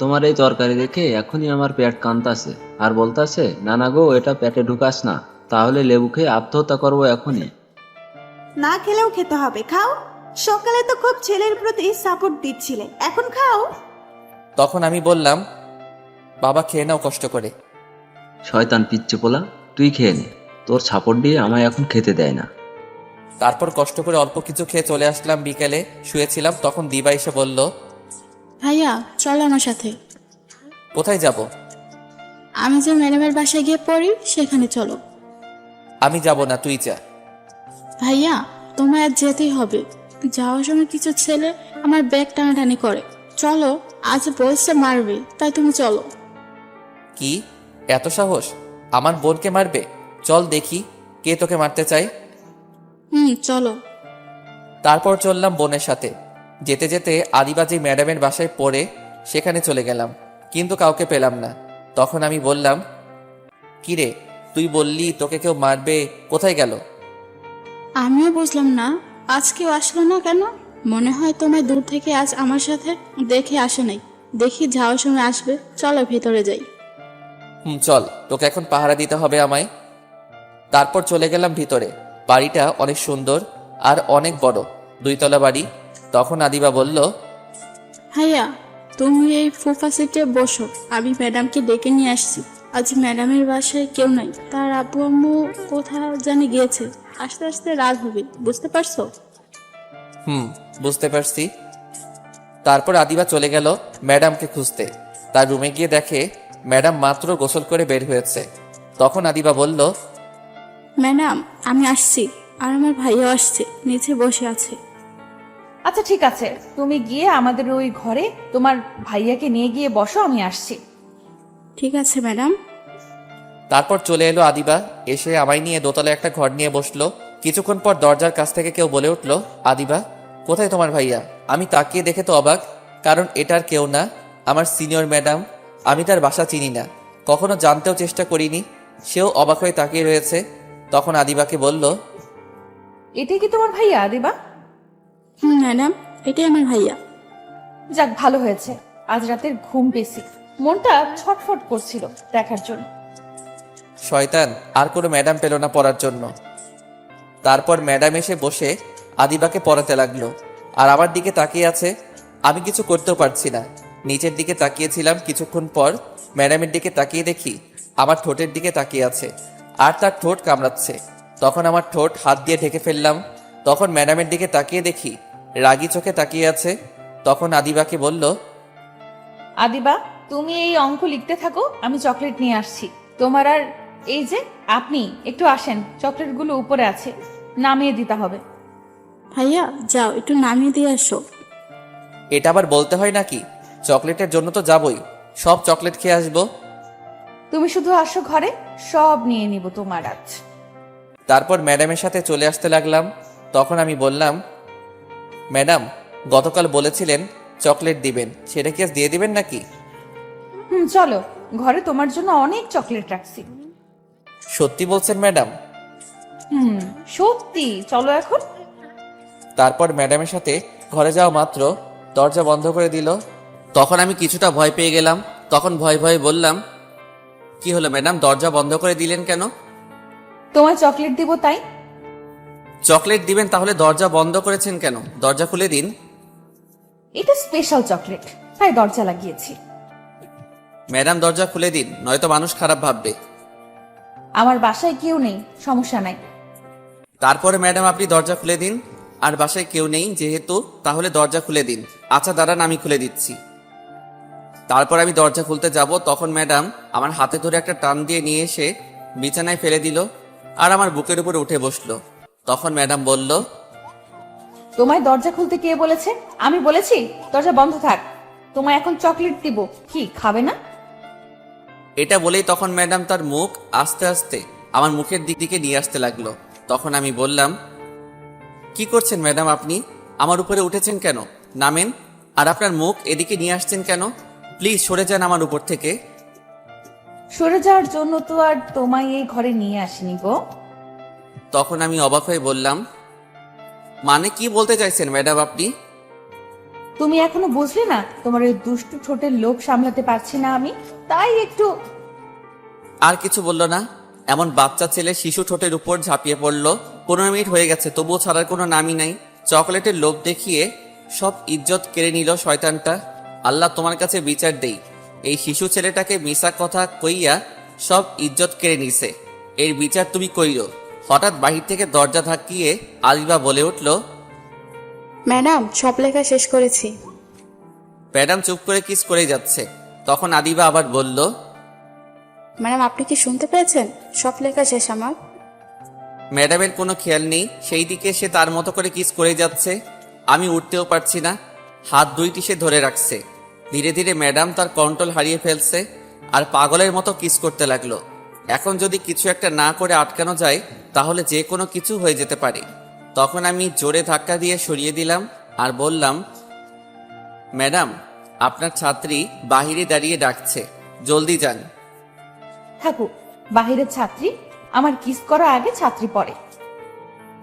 তোমার এই তরকারি দেখে এখনই আমার পেট কান্তাছে, আর বলতাছে, নানা গো, এটা পেটে ঢুকাস না, তাহলে লেবু খেয়ে আত্মহত্যা করবো এখনই। না খেলেও খেতে হবে, খাও। সকালে তো খুব ছেলের প্রতি সাপোর্ট দিচ্ছিলে, এখন খাও। তখন আমি বললাম, বাবা খেয়ে নাও কষ্ট করে। শয়তান পিচ্চি পোলা, তুই খেয়ে নে, তোর ছাপড় দিয়ে আমায় এখন খেতে দেয় না। তারপর কষ্ট করে অল্প কিছু খেয়ে চলে আসলাম। বিকেলে শুয়েছিলাম, তখন দিবা এসে বলল, ভাইয়া চলো আমার সাথে। কোথায় যাব? আমি যে ম্যাডামের বাসায় গিয়ে পড়ি সেখানে চলো। আমি যাব না, তুই যা। ভাইয়া তোমায় আজ যেতেই হবে। যাওয়ার সময় কিছু ছেলে আমার ব্যাগ টানাটানি করে। চলো, আজ বলছে মারবে, তাই তুমি চলো। কি এত সাহস? আমার বোনকে মারবে? চল দেখি কে তোকে মারতে চায়। চলো। তারপর চললাম বোনের সাথে। যেতে যেতে আদিবাজি ম্যাডামের বাসায় পড়ে সেখানে চলে গেলাম, কিন্তু কাউকে পেলাম না। তখন আমি বললাম, কি রে, তুই বললি তোকে কেউ মারবে, কোথায় গেল? আমিও বুঝলাম না, আজ কেউ আসলো না কেন। মনে হয় তোমায় দূর থেকে আজ আমার সাথে দেখে আসে নাই। দেখি যাওয়ার সময় আসবে, চলো ভেতরে যাই। চল, তোকে এখন পাহারা দিতে হবে আমায়। তারপর চলে গেলাম ভিতরে। বাড়িটা অনেক সুন্দর আর অনেক বড়, 2 তলা বাড়ি। তখন আদিবা বলল, ভাইয়া তুমি এই সোফা সিটে বসো, আমি ম্যাডামকে ডেকে নিয়ে আসছি। আজ ম্যাডামের বাসায় কেউ নাই, তার আব্বু আম্মু কোথাও জানি গিয়েছে। আস্তে আস্তে রাত হবে, বুঝতে পারছো? বুঝতে পারছি। তারপর আদিবা চলে গেল ম্যাডামকে খুঁজতে। তার রুমে গিয়ে দেখে ম্যাডাম মাত্র গোসল করে বের হয়েছে। তখন আদিবা বলল, ম্যাডাম আমি আসছি, আর আমার ভাইয়াও আসছে, নিচে বসে আছে। আচ্ছা ঠিক আছে, তুমি গিয়ে আমাদের ওই ঘরে তোমার ভাইয়াকে নিয়ে গিয়ে বসো, আমি আসছি। ঠিক আছে ম্যাডাম। তারপর চলে এলো আদিবা, এসে আমায় নিয়ে দোতলায় একটা ঘর নিয়ে বসলো। কিছুক্ষণ পর দরজার কাছ থেকে কেউ বলে উঠল, আদিবা কোথায় তোমার ভাইয়া? আমি তাকিয়ে দেখে তো অবাক, কারণ এটার কেউ না, আমার সিনিয়র ম্যাডাম। আমি তার বাসা চিনি না, কখনো জানতেও চেষ্টা করিনি। সেও অবাক হয়ে তাকিয়ে রয়েছে। তখন আদিবাকে বলল, এটাই কি তোমার ভাইয়া আদিবা? ম্যাডাম, এটাই আমার ভাইয়া। যাক, ভালো হয়েছে, আজ রাতের ঘুম পেয়েছি, মনটা ছটফট করছিল দেখার জন্য। শয়তান আর কোনো ম্যাডাম পেল না পড়ার জন্য। তারপর ম্যাডাম এসে বসে আদিবাকে পড়াতে লাগলো, আর আমার দিকে তাকিয়ে আছে। আমি কিছু করতেও পারছি না। নিচের দিকে তাকিয়েছিলাম, কিছুক্ষণ পর ম্যাডামের দিকে তাকিয়ে দেখি আমার ঠোঁটের দিকে তাকিয়ে আছে, আর তার ঠোঁট কামড়াচ্ছে। তখন আমার ঠোঁট হাত দিয়ে ঢেকে ফেললাম। তখন ম্যাডামের দিকে তাকিয়ে দেখি রাগী চোখে তাকিয়ে আছে। তখন আদিবাকে বলল, আদিবা, তুমি এই অঙ্ক লিখতে থাকো, আমি চকলেট নিয়ে আসছি তোমার। আর এই যে আপনি একটু আসেন, চকলেটগুলো উপরে আছে, নামিয়ে দিতে হবে। ভাইয়া যাও একটু নামিয়ে দিয়ে আসো। এটা আবার বলতে হয় নাকি? চকলেটের জন্য তো যাবই, সব চকলেট খেয়ে আসবো। তুমি শুধু আসো ঘরে, সব নিয়ে নিব তোমার আজ। তারপর ম্যাডামের সাথে চলে আসতে লাগলাম। তখন আমি বললাম, ম্যাডাম, গতকাল বলেছিলেন চকলেট দিবেন, সেটা কি আজ দিয়ে দিবেন নাকি? চলো, ঘরে তোমার জন্য অনেক চকলেট রাখছি। সত্যি বলছেন ম্যাডাম? সত্যি, চলো এখন। তারপর ম্যাডামের সাথে ঘরে যাওয়া মাত্র দরজা বন্ধ করে দিল। তখন আমি কিছুটা ভয় পেয়ে গেলাম। তখন ভয়ে ভয়ে বললাম, কি হলো ম্যাডাম, দরজা বন্ধ করে দিলেন কেন? তোমায় চকলেট দিব তাই। চকলেট দিবেন তাহলে দরজা বন্ধ করেছেন কেন? দরজা খুলে দিন। এটা স্পেশাল চকলেট, তাই দরজা লাগিয়েছি। ম্যাডাম দরজা খুলে দিন, নয়তো মানুষ খারাপ ভাববে। আমার বাসায় কেউ নেই, সমস্যা নাই। তারপরে ম্যাডাম আপনি দরজা খুলে দিন। আর বাসায় কেউ নেই যেহেতু, তাহলে দরজা খুলে দিন। আচ্ছা দাঁড়ান, আমি খুলে দিচ্ছি। তারপর আমি দরজা খুলতে যাব, তখন ম্যাডাম আমার হাতে ধরে একটা টান দিয়ে নিয়ে এসে বিছানায় ফেলে দিল, আর আমার বুকের উপরে উঠে বসলো। তখন ম্যাডাম বলল, তোমায় দরজা খুলতে কে বলেছে? আমি বলেছি দরজা বন্ধ থাক। তোমায় এখন চকলেট দিব, কি খাবে না? এটা বলেই তখন ম্যাডাম তার মুখ আস্তে আস্তে আমার মুখের দিকে নিয়ে আসতে লাগলো। তখন আমি বললাম, কি করছেন ম্যাডাম আপনি? আমার উপরে উঠেছেন কেন? নামেন। আর আপনার মুখ এদিকে নিয়ে আসছেন কেন? প্লিজ সরে যান আমার উপর থেকে। সরে যাওয়ার জন্য তো আর তোমায় এই ঘরে নিয়ে আসিনি গো। তখন আমি অবাক হয়ে বললাম, মানে কি বলতে চাইছেন ম্যাডাম আপনি? তুমি এখনো বুঝলে না? তোমার ওই দুষ্টু ঠোঁটের লোভ সামলাতে পারছি না আমি, তাই একটু। আর কিছু বলল না। এমন বাচ্চা ছেলে শিশু ঠোঁটের উপর ঝাঁপিয়ে পড়ল। 15 মিনিট হয়ে গেছে, তবুও ছাড়ার কোনো নামই নাই। চকলেটের লোভ দেখিয়ে সব ইজ্জত কেড়ে নিল শয়তানটা। আল্লাহ তোমার কাছে বিচার দেই, এই শিশু ছেলেটাকে মিশা কথা কইয়া সব ইজ্জত কেড়ে নিছে, এর বিচার তুমি কইরো। হঠাৎ বাহির থেকে দরজা ধাক্কিয়ে আলিবা বলে উঠল, ম্যাডাম সব লেখা শেষ করেছি। ম্যাডাম চুপ করে কিস করে যাচ্ছে। তখন আদিবা আবার বলল, ম্যাডাম আপনি কি শুনতে পেয়েছেন? সব লেখা শেষ আমার। ম্যাডামের কোনো খেয়াল নেই, সেই দিকে সে তার মতো করে কিস করে যাচ্ছে। আমি উঠতেও পারছি না, হাত দুইটি সে ধরে রাখছে। ধীরে ধীরে ম্যাডাম তার কন্ট্রোল হারিয়ে ফেলছে, আর পাগলের মতো কিস করতে লাগলো। এখন যদি কিছু একটা না করে আটকানো যায়, তাহলে যে কোনো কিছু হয়ে যেতে পারে। তখন আমি জোরে ধাক্কা দিয়ে সরিয়ে দিলাম আর বললাম, ম্যাডাম আপনার ছাত্রী বাহিরে দাঁড়িয়ে ডাকছে, জলদি যান। থাকুক, বাহিরের ছাত্রী, আমার কিস করা আগে ছাত্রী পড়ে।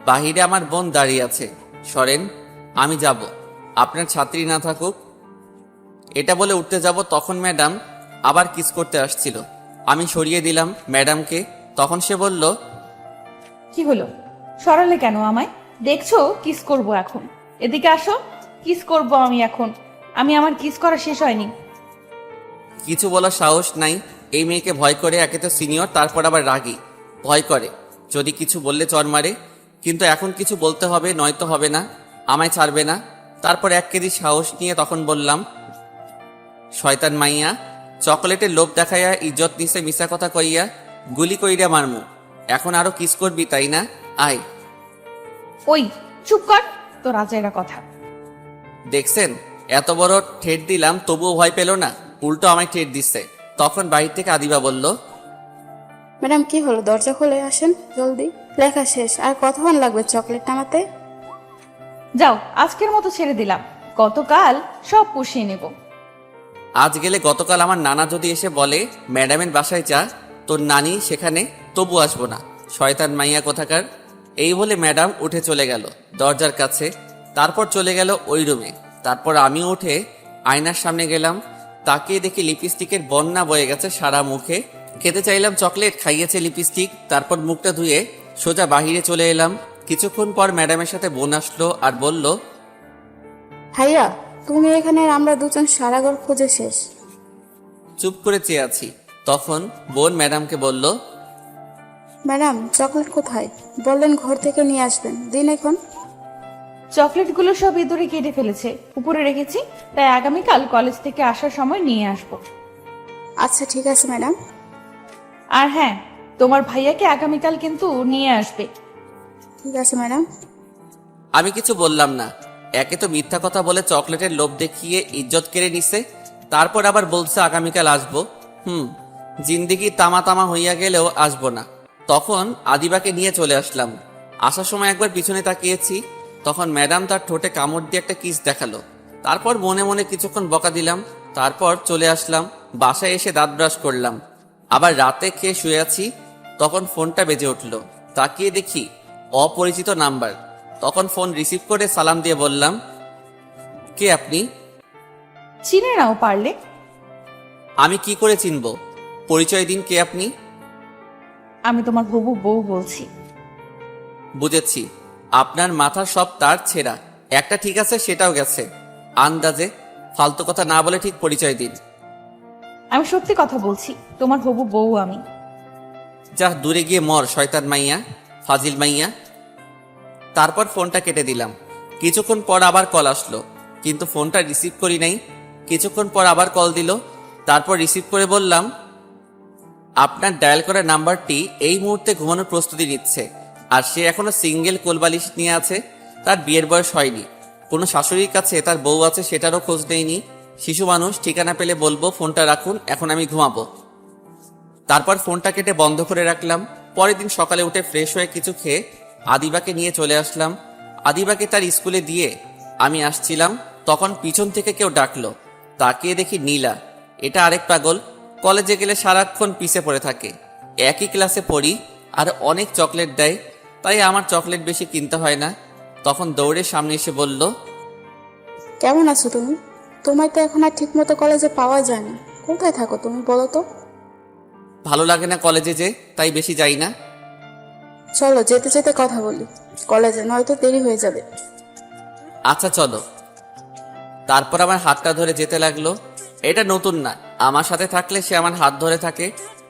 বাহিরে আমার বোন দাঁড়িয়ে আছে, সরেন, আমি যাব, আপনার ছাত্রী না থাকুক। এটা বলে উঠতে যাব, তখন ম্যাডাম আবার কিস করতে আসছিল। আমি সরিয়ে দিলাম ম্যাডামকে। তখন সে বলল, কি হলো, সরালে কেন আমায়? দেখছো কিস করব এখন, এদিকে আসো, কিস করব আমি এখন। আমি আমার কিস করা শেষ হয়নি। কিছু বলার সাহস নাই। এই মেয়েকে ভয় করে, একে তো সিনিয়র, তারপর আবার রাগী, ভয় করে যদি কিছু বললে চড় মারে। কিন্তু এখন কিছু বলতে হবে, নয়তো হবে না, আমায় ছাড়বে না। তারপর 1 কেজি সাহস নিয়ে তখন বললাম, শয়তান মাইয়া, চকলেটের লোভ দেখাইয়া ইজ্জত নিছে মিশা কথা কইয়া, গুলি কইরা মারমু। এখন আরো কিস করবি তাই না? আয়। ওই চুপ কর, তোর আজাইরা কথা। দেখছেন, এত বড় ঠেট দিলাম তবুও ভয় পেল না, উল্টো আমায় ঠেট দিচ্ছে। তখন বাড়ি থেকে আদিবা বলল, ম্যাডাম কি হলো, দরজা খুলে আসেন জলদি, লেখা শেষ। আর কতক্ষণ লাগবে চকলেট নামাতে? যাও, আজকের মতো ছেড়ে দিলাম, গতকাল সব পুষিয়ে নেব। আজ গেলে গতকাল আমার নানা যদি এসে বলে ম্যাডামের বাসায় যা, তোর নানি সেখানে, তবু আসবো না, শয়তান মাইয়া কোথাকার। এই বলে ম্যাডাম উঠে চলে গেল দরজার কাছে। তারপর চলে গেল ওই রুমে। তারপর আমি উঠে আয়নার সামনে গেলাম, তাকিয়ে দেখি লিপস্টিকের বন্যা বয়ে গেছে সারা মুখে। খেতে চাইলাম চকলেট, খাইয়েছে লিপস্টিক। তারপর মুখটা ধুয়ে সোজা বাহিরে চলে এলাম। কিছুক্ষণ পর ম্যাডামের সাথে বোন আসলো আর বলল, ভাইয়া তুমি এখানে, আর আমরা দুজন সারা ঘর খুঁজে শেষ। চুপ করে চেয়ে আছি। তখন বোন ম্যাডামকে বলল, ম্যাডাম চকলেট কোথায়? বললেন ঘর থেকে নিয়ে আসবেন, দিন এখন। চকলেটগুলো সব ইঁদুরে কেটে ফেলেছে, উপরে রেখেছি, তাই আগামীকাল কলেজ থেকে আসার সময় নিয়ে আসবো। আচ্ছা ঠিক আছে ম্যাডাম। আর হ্যাঁ, তোমার ভাইয়াকে আগামীকাল কিন্তু নিয়ে আসবে। ঠিক আছে ম্যাডাম। আমি কিছু বললাম না। একে তো মিথ্যা কথা বলে চকলেটের লোভ দেখিয়ে ইজ্জত কেড়ে নিছে, তারপর আবার বলছে আগামীকাল আসবো। জিন্দিগি তামা তামা হইয়া গেলেও আসবো না। তখন আদিবাকে নিয়ে চলে আসলাম। আসার সময় একবার পিছনে তাকিয়েছি, তখন ম্যাডাম তার ঠোঁটে কামড় দিয়ে একটা কিস দেখালো। তারপর মনে মনে কিছুক্ষণ বকা দিলাম। তারপর চলে আসলাম। বাসায় এসে দাঁত ব্রাশ করলাম। আবার রাতে খেয়ে শুয়ে আছি, তখন ফোনটা বেজে উঠলো। তাকিয়ে দেখি অপরিচিত নাম্বার। তখন ফোন রিসিভ করে সালাম দিয়ে বললাম, কে আপনি? চিনে নাও পারলে। আমি কি করে চিনব? পরিচয় দিন, কে আপনি? আমি তোমার হবু বউ বলছি। বুঝেছি, আপনার মাথার সব তার ছেঁড়া। একটা ঠিক আছে, সেটাও গেছে। আন্দাজে ফালতু কথা না বলে ঠিক পরিচয় দিন। আমি সত্যি কথা বলছি, তোমার হবু বউ আমি। যা দূরে গিয়ে মর শয়তান মাইয়া, ফাজিল মাইয়া। তারপর ফোনটা কেটে দিলাম। কিছুক্ষণ পর আবার কল আসলো, কিন্তু ফোনটা রিসিভ করি নাই। কিছুক্ষণ পর আবার কল দিল, তারপর রিসিভ করে বললাম, আপনার ডায়াল করা নাম্বারটি এই মুহূর্তে ঘুমানোর প্রস্তুতি নিচ্ছে, আর সে এখনো সিঙ্গেল কোলবালিশ নিয়ে আছে। তার বিয়ের বয়স হয়নি, কোনো শাশুড়ির কাছে তার বউ আছে সেটারও খোঁজ নেয়নি। শিশু মানুষ, ঠিকানা পেলে বলবো। ফোনটা রাখুন, এখন আমি ঘুমাবো। তারপর ফোনটা কেটে বন্ধ করে রাখলাম। পরের দিন সকালে উঠে ফ্রেশ হয়ে কিছু খেয়ে আদিবাকে নিয়ে চলে আসলাম। আদিবাকে তার স্কুলে দিয়ে আমি আসছিলাম, তখন পিছন থেকে কেউ ডাকলো। তাকিয়ে দেখি নীলা। এটা আরেক পাগল, কলেজে গেলে সারাক্ষণ পিছে পড়ে থাকে। একই ক্লাসে পড়ি আর অনেক চকলেট দেয়, তাই আমার চকলেট বেশি কিনতে হয় না। তখন দৌড়ে সামনে এসে বলল, কেমন আছো তুমি? তোমায় তো এখন আর ঠিক মতো কলেজে পাওয়া যায় না। কোথায় থাকো তুমি বলো তো? ভালো লাগে না কলেজে যে, তাই বেশি যাই না। চলো যেতে যেতে কথা বলি কলেজে, নয়তো দেরি হয়ে যাবে। আচ্ছা চলো। তারপর আমার হাতটা ধরে যেতে লাগলো। এটা নতুন না, আমার সাথে থাকলে সে আমার হাত ধরে থাকে,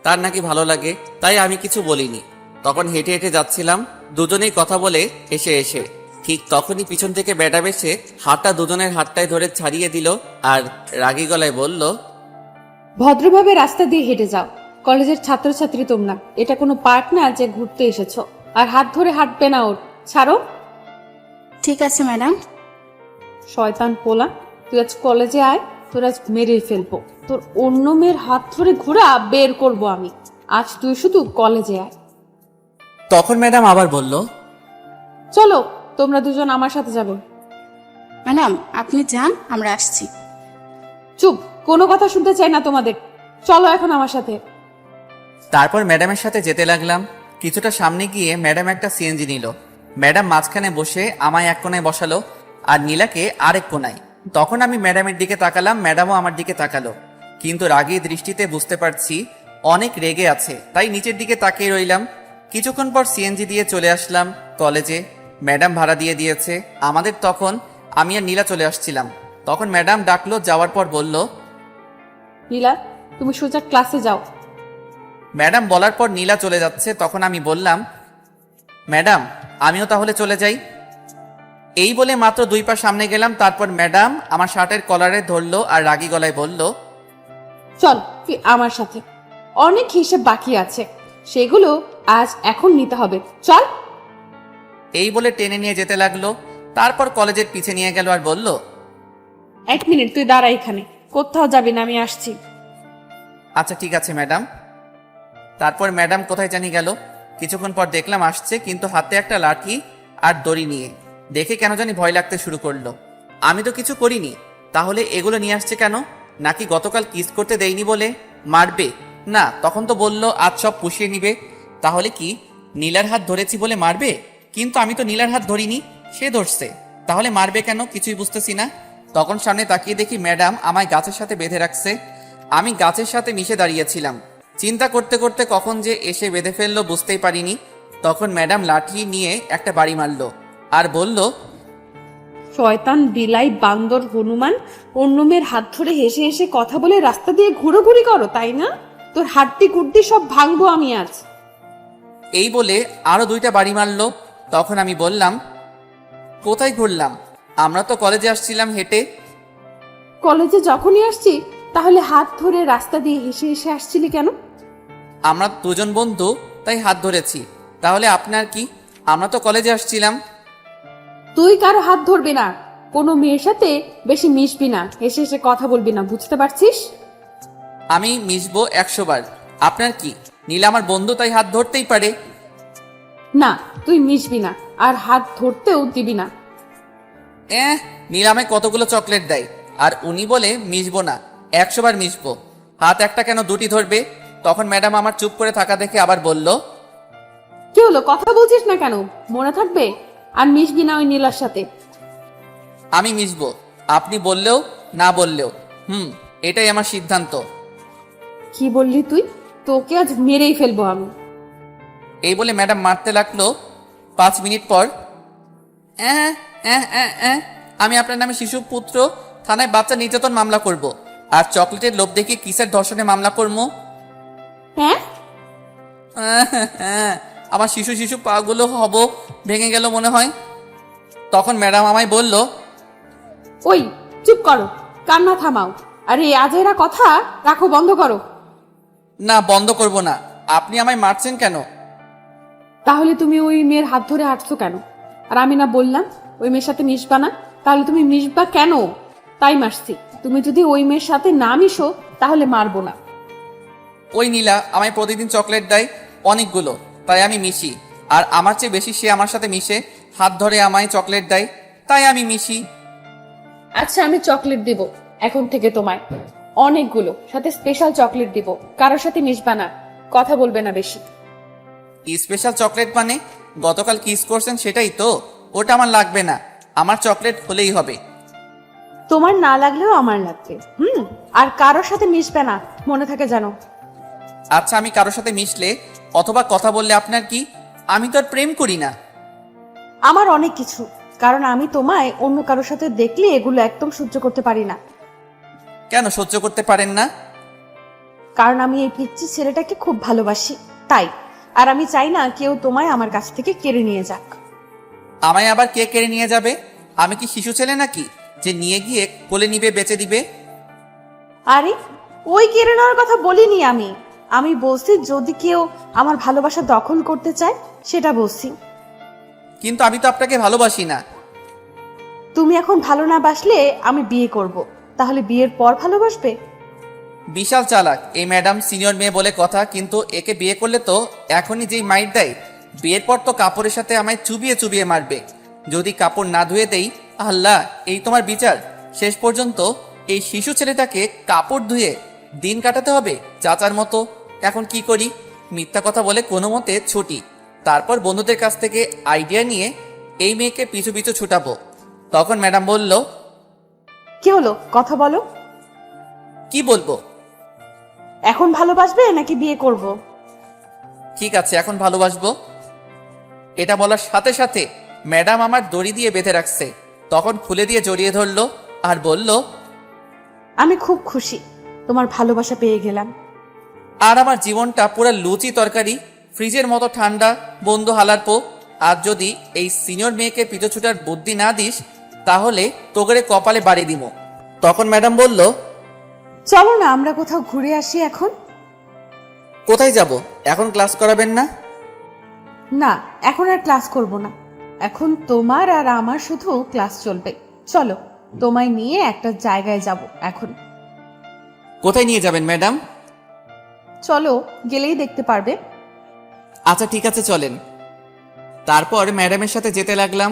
তার নাকি ভালো লাগে, তাই আমি কিছু বলিনি। তখন হেঁটে হেঁটে যাচ্ছিলাম, দুজনেই কথা বলে এসে এসে ঠিক তখনই পিছন থেকে ম্যাডাম এসে হাতটা দুজনের হাতটাই ধরে ছাড়িয়ে দিল আর রাগী গলায় বলল, ভদ্রভাবে রাস্তা দিয়ে হেঁটে যাও, কলেজের ছাত্রছাত্রী তোমরা, এটা কোনো পার্ক না যে ঘুরতে এসেছো। আর হাত ধরে হাঁটবে না, ওর ছাড়ো। ঠিক আছে ম্যাডাম। শয়তান পোলা, তুই আজ কলেজে আয়, তোর আজ মেরে ফেলবো। তোর অন্য মেয়ের হাত ধরে ঘোরা বের করব আমি। আজ তুই শুধু কলেজে আয়। তখন ম্যাডাম আবার বলল, চলো, তোমরা দুজন আমার সাথে যাবে। ম্যাডাম আপনি যান, আমরা আসছি। চুপ, কোনো কথা শুনতে চাই না তোমাদের। চলো এখন আমার সাথে। তারপর ম্যাডামের সাথে যেতে লাগলাম। কিছুটা সামনে গিয়ে ম্যাডাম একটা সিএনজি নিল। ম্যাডাম মাঝখানে বসে আমায় এক কোণায় বসালো আর নীলাকে আরেক কোণায়। তখন আমি ম্যাডামের দিকে তাকালাম, ম্যাডামও আমার দিকে তাকালো, কিন্তু রাগী দৃষ্টিতে বুঝতে পারছি অনেক রেগে আছে, তাই নিচের দিকে তাকিয়ে রইলাম। কিছুক্ষণ পর সিএনজি দিয়ে চলে আসলাম কলেজে। ম্যাডাম ভাড়া দিয়ে দিয়েছে আমাদের। তখন আমি আর নীলা চলে আসছিলাম। তখন ম্যাডাম ডাকলো, যাওয়ার পর বলল, নীলা, তুমি সোজা ক্লাসে যাও। ম্যাডাম বলার পর নীলা চলে যাচ্ছে। তখন আমি বললাম, ম্যাডাম আমিও তাহলে চলে যাই। এই বলে মাত্র 2 পা সামনে গেলাম, তারপর ম্যাডাম আমার শার্টের কলারে ধরলো আর রাগী গলায় বলল, চল তুই আমার সাথে, অনেক হিসেব বাকি আছে, সেগুলো আজ এখন নিতে হবে, চল। এই বলে টেনে নিয়ে যেতে লাগলো। তারপর কলেজের পিছে নিয়ে গেল আর বলল, 1 মিনিট তুই দাঁড়া এখানে, কোথাও যাবি না, আমি আসছি। আচ্ছা ঠিক আছে ম্যাডাম। তারপর ম্যাডাম কোথায় জানি গেল। কিছুক্ষণ পর দেখলাম আসছে, কিন্তু হাতে একটা লাঠি আর দড়ি নিয়ে। দেখে কেন জানি ভয় লাগতে শুরু করলো। আমি তো কিছু করিনি, তাহলে এগুলো নিয়ে আসছে কেন? নাকি গতকাল কিস করতে দেয়নি বলে মারবে? না, তখন তো বললো আজ সব পুষিয়ে নিবে। তাহলে কি নীলার হাত ধরেছি বলে মারবে? কিন্তু আমি তো নীলার হাত ধরিনি, সে ধরছে, তাহলে মারবে কেন? কিছুই বুঝতেছি না। তখন সামনে তাকিয়ে দেখি ম্যাডাম আমায় গাছের সাথে বেঁধে রাখছে। আমি গাছের সাথে মিশে দাঁড়িয়েছিলাম। চিন্তা করতে করতে কখন যে এসে বেঁধে ফেললো বুঝতেই পারিনি। তখন ম্যাডাম লাঠি নিয়ে একটা বাড়ি মারলো আর বলল, শয়তান বিলাই বান্দর হনুমান অন্য মেয়ের হাত ধরে হেসে হেসে কথা বলে রাস্তা দিয়ে ঘুরোঘুরি করো, তাই না? তোর হাড্ডি কুড্ডি সব ভাঙবো আমি আজ। এই বলে আরো 2টা বাড়ি মারলো। তখন আমি বললাম, কোথায় ঘুরলাম? আমরা তো কলেজে আসছিলাম হেঁটে। কলেজে যখনই আসছি তাহলে হাত ধরে রাস্তা দিয়ে হেসে হেসে আসছিলি কেন? আমরা 2জন বন্ধু, তাই হাত ধরেছি। তাহলে আপনার কি? আমরা তো কলেজে আসছিলাম। তুই কারো হাত ধরবি না, কোনো মেয়ের সাথে বেশি মিশবি না, হেসে হেসে কথা বলবি না, বুঝতে পারছিস? আমি মিশবো 100 বার। আপনার কি? নীলা আমার বন্ধু, তাই হাত ধরতেই পারে। না, তুই মিশবি না আর হাত ধরতেও দিবি না। নীলা আমায় কতগুলো চকলেট দেয়, আর উনি বলে মিশবো না, 100 বার মিশবো। হাত একটা কেন 2টি ধরবে? তখন ম্যাডাম আমার চুপ করে থাকা দেখে আবার বলল, কি হলো, কথা বলছিস না কেন? মনে থাকবে? আর মিশবি না ওই নীলার সাথে। আমি মিশবো, আপনি বললেও না বললেও। এটাই আমার সিদ্ধান্ত। কি বললি তুই? তোকে আজ মেরেই ফেলবো আমি। এই বলে ম্যাডাম মারতে লাগলো। 5 মিনিট পর, আমি আপনার নামে শিশু পুত্র থানায় বাচ্চা নির্যাতন মামলা করব, আর চকলেটের লোভ দেখিয়ে কিসের ধর্ষণে মামলা করবো। হ্যাঁ, আমার শিশু শিশু পাগুলো হব ভেঙে গেল মনে হয়। তখন ম্যাডাম আমায় বলল, ওই চুপ করো, কান্না থামাও, আরে আজেরা কথা রাখো, বন্ধ করো। না, বন্ধ করব না। আপনি আমায় মারছেন কেন? তাহলে তুমি ওই মেয়ের হাত ধরে হাঁটছো কেন? আর আমি না বললাম ওই মেয়ের সাথে মিশবা না? তাহলে তুমি মিশবা কেন? তাই মারছি। তুমি যদি ওই মেয়ের সাথে না মিশো তাহলে মারবো না। ওই নীলা আমায় প্রতিদিন চকলেট দেয় অনেকগুলো, তাই আমি মিশি। আর আমার চেয়ে বেশি সে আমার সাথে মিশে, হাত ধরে আমায় চকলেট দেয়, তাই আমি মিশি। আচ্ছা, আমি চকলেট দিব এখন থেকে তোমায়, অনেকগুলো, সাথে স্পেশাল চকলেট দিব। কারোর সাথে মিশবা না, কথা বলবে না বেশি। স্পেশাল চকলেট মানে গতকাল কিস করছেন সেটাই তো? ওটা আমার লাগবে না, আমার চকলেট হলেই হবে। তোমার না লাগলেও আমার লাগবে। আর কারোর সাথে মিশবে না, মনে থাকে জানো। আচ্ছা, আমি কারোর সাথে মিশলে অথবা কথা বললে আপনার কি? আমি তো আর প্রেম করি না। আমার অনেক কিছু, কারণ আমি তোমায় অন্য কারোর সাথে দেখলে এগুলো একদম সহ্য করতে পারি না। কেন সহ্য করতে পারেন না? কারণ আমি এই পিচ্চি ছেলেটাকে খুব ভালোবাসি, তাই। আর আমি চাই না কেউ তোমায় আমার কাছ থেকে কেড়ে নিয়ে যাক। আমায় আবার কে কেড়ে নিয়ে যাবে? আমি কি শিশু ছেলে নাকি যে নিয়ে গিয়ে কোলে নিবে, বেচে দিবে? আরে ওই কেড়ে নেওয়ার কথা বলিনি আমি। আমি বলছি যদি কেউ আমার ভালোবাসা দখল করতে চায় সেটা বলছি। কিন্তু আমি তো আপনাকে ভালোবাসি না। তুমি এখন ভালো না বাসলে আমি বিয়ে করব, তাহলে বিয়ের পর ভালোবাসবে? বিশাল চালাক এই ম্যাডাম, সিনিয়র মেয়ে বলে কথা, কিন্তু একে বিয়ে করলে তো এখনই যেই মাইর দেয়, বিয়ের পর তো কাপড়ের সাথে আমায় চুবিয়ে চুবিয়ে মারবে। যদি কাপড় না ধুয়ে দেই, আল্লাহ, এই তোমার বিচার? শেষ পর্যন্ত এই শিশু ছেলেটাকে কাপড় ধুয়ে দিন কাটাতে হবে চাচার মতো। এখন কি করি? মিথ্যা কথা বলে কোনো মতে ছুটি, তারপর বন্ধুদের কাছ থেকে আইডিয়া নিয়ে এই মেয়েকে পিছু পিছু ছুটাবো। তখন ম্যাডাম বলল, কি হলো, কথা বলো। কি বলবো? এখন ভালোবাসবে নাকি বিয়ে করব? ঠিক আছে, এখন ভালোবাসবো। এটা বলার সাথে সাথে ম্যাডাম আমার দড়ি দিয়ে বেঁধে রাখছে। তখন খুলে দিয়ে জড়িয়ে ধরলো আর বলল, আমি খুব খুশি, তোমার ভালোবাসা পেয়ে গেলাম। আর আমার জীবনটা পুরো লুচি তরকারি, ফ্রিজের মতো ঠান্ডা, বন্ধু হালারপো। আর যদি এই সিনিয়র মেয়েকে পিছু ছুটার বুদ্ধি না দিস, তাহলে তোগরে কপালে বাড়ি দিব। তখন ম্যাডাম বলল, চলো না আমরা কোথাও ঘুরে আসি এখন। কোথায় যাব? এখন ক্লাস করাবেন না? না, এখন আর ক্লাস করব না, এখন তোমার আর আমার শুধু ক্লাস চলবে। চলো, তোমায় নিয়ে একটা জায়গায় যাব এখন। কোথায় নিয়ে যাবেন ম্যাডাম? চলো, গেলেই দেখতে পারবে। আচ্ছা ঠিক আছে, চলেন। তারপর ম্যাডামের সাথে যেতে লাগলাম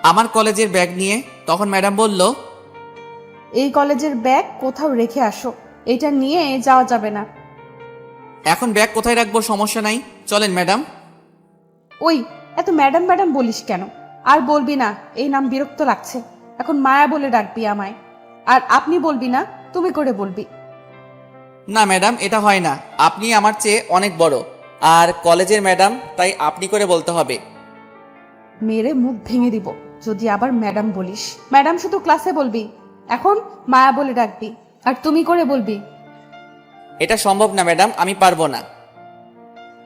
আমার কলেজের ব্যাগ নিয়ে। তখন ম্যাডাম বলল, এই কলেজের ব্যাগ কোথাও রেখে আসো, এটা নিয়ে যাওয়া যাবে না। এখন ব্যাগ কোথায় রাখবো সমস্যা নাই, চলেন ম্যাডাম। ওই এত ম্যাডাম ম্যাডাম বলিস কেন? আর বলবি না, এই নাম বিরক্ত লাগছে। এখন মায়া বলে ডাকবি আমায়। আর আপনি বলবি না, তুমি করে বলবি। না ম্যাডাম, এটা হয় না। আপনি আমার চেয়ে অনেক বড় আর কলেজের ম্যাডাম, তাই আপনি করে বলতে হবে। মেরে মুখ ভেঙে দিব যদি আবার ম্যাডাম বলিস। ম্যাডাম শুধু ক্লাসে বলবি, এখন মায়া বলে ডাকবি, আর তুমি করে বলবি। এটা সম্ভব না ম্যাডাম, আমি পারবো না।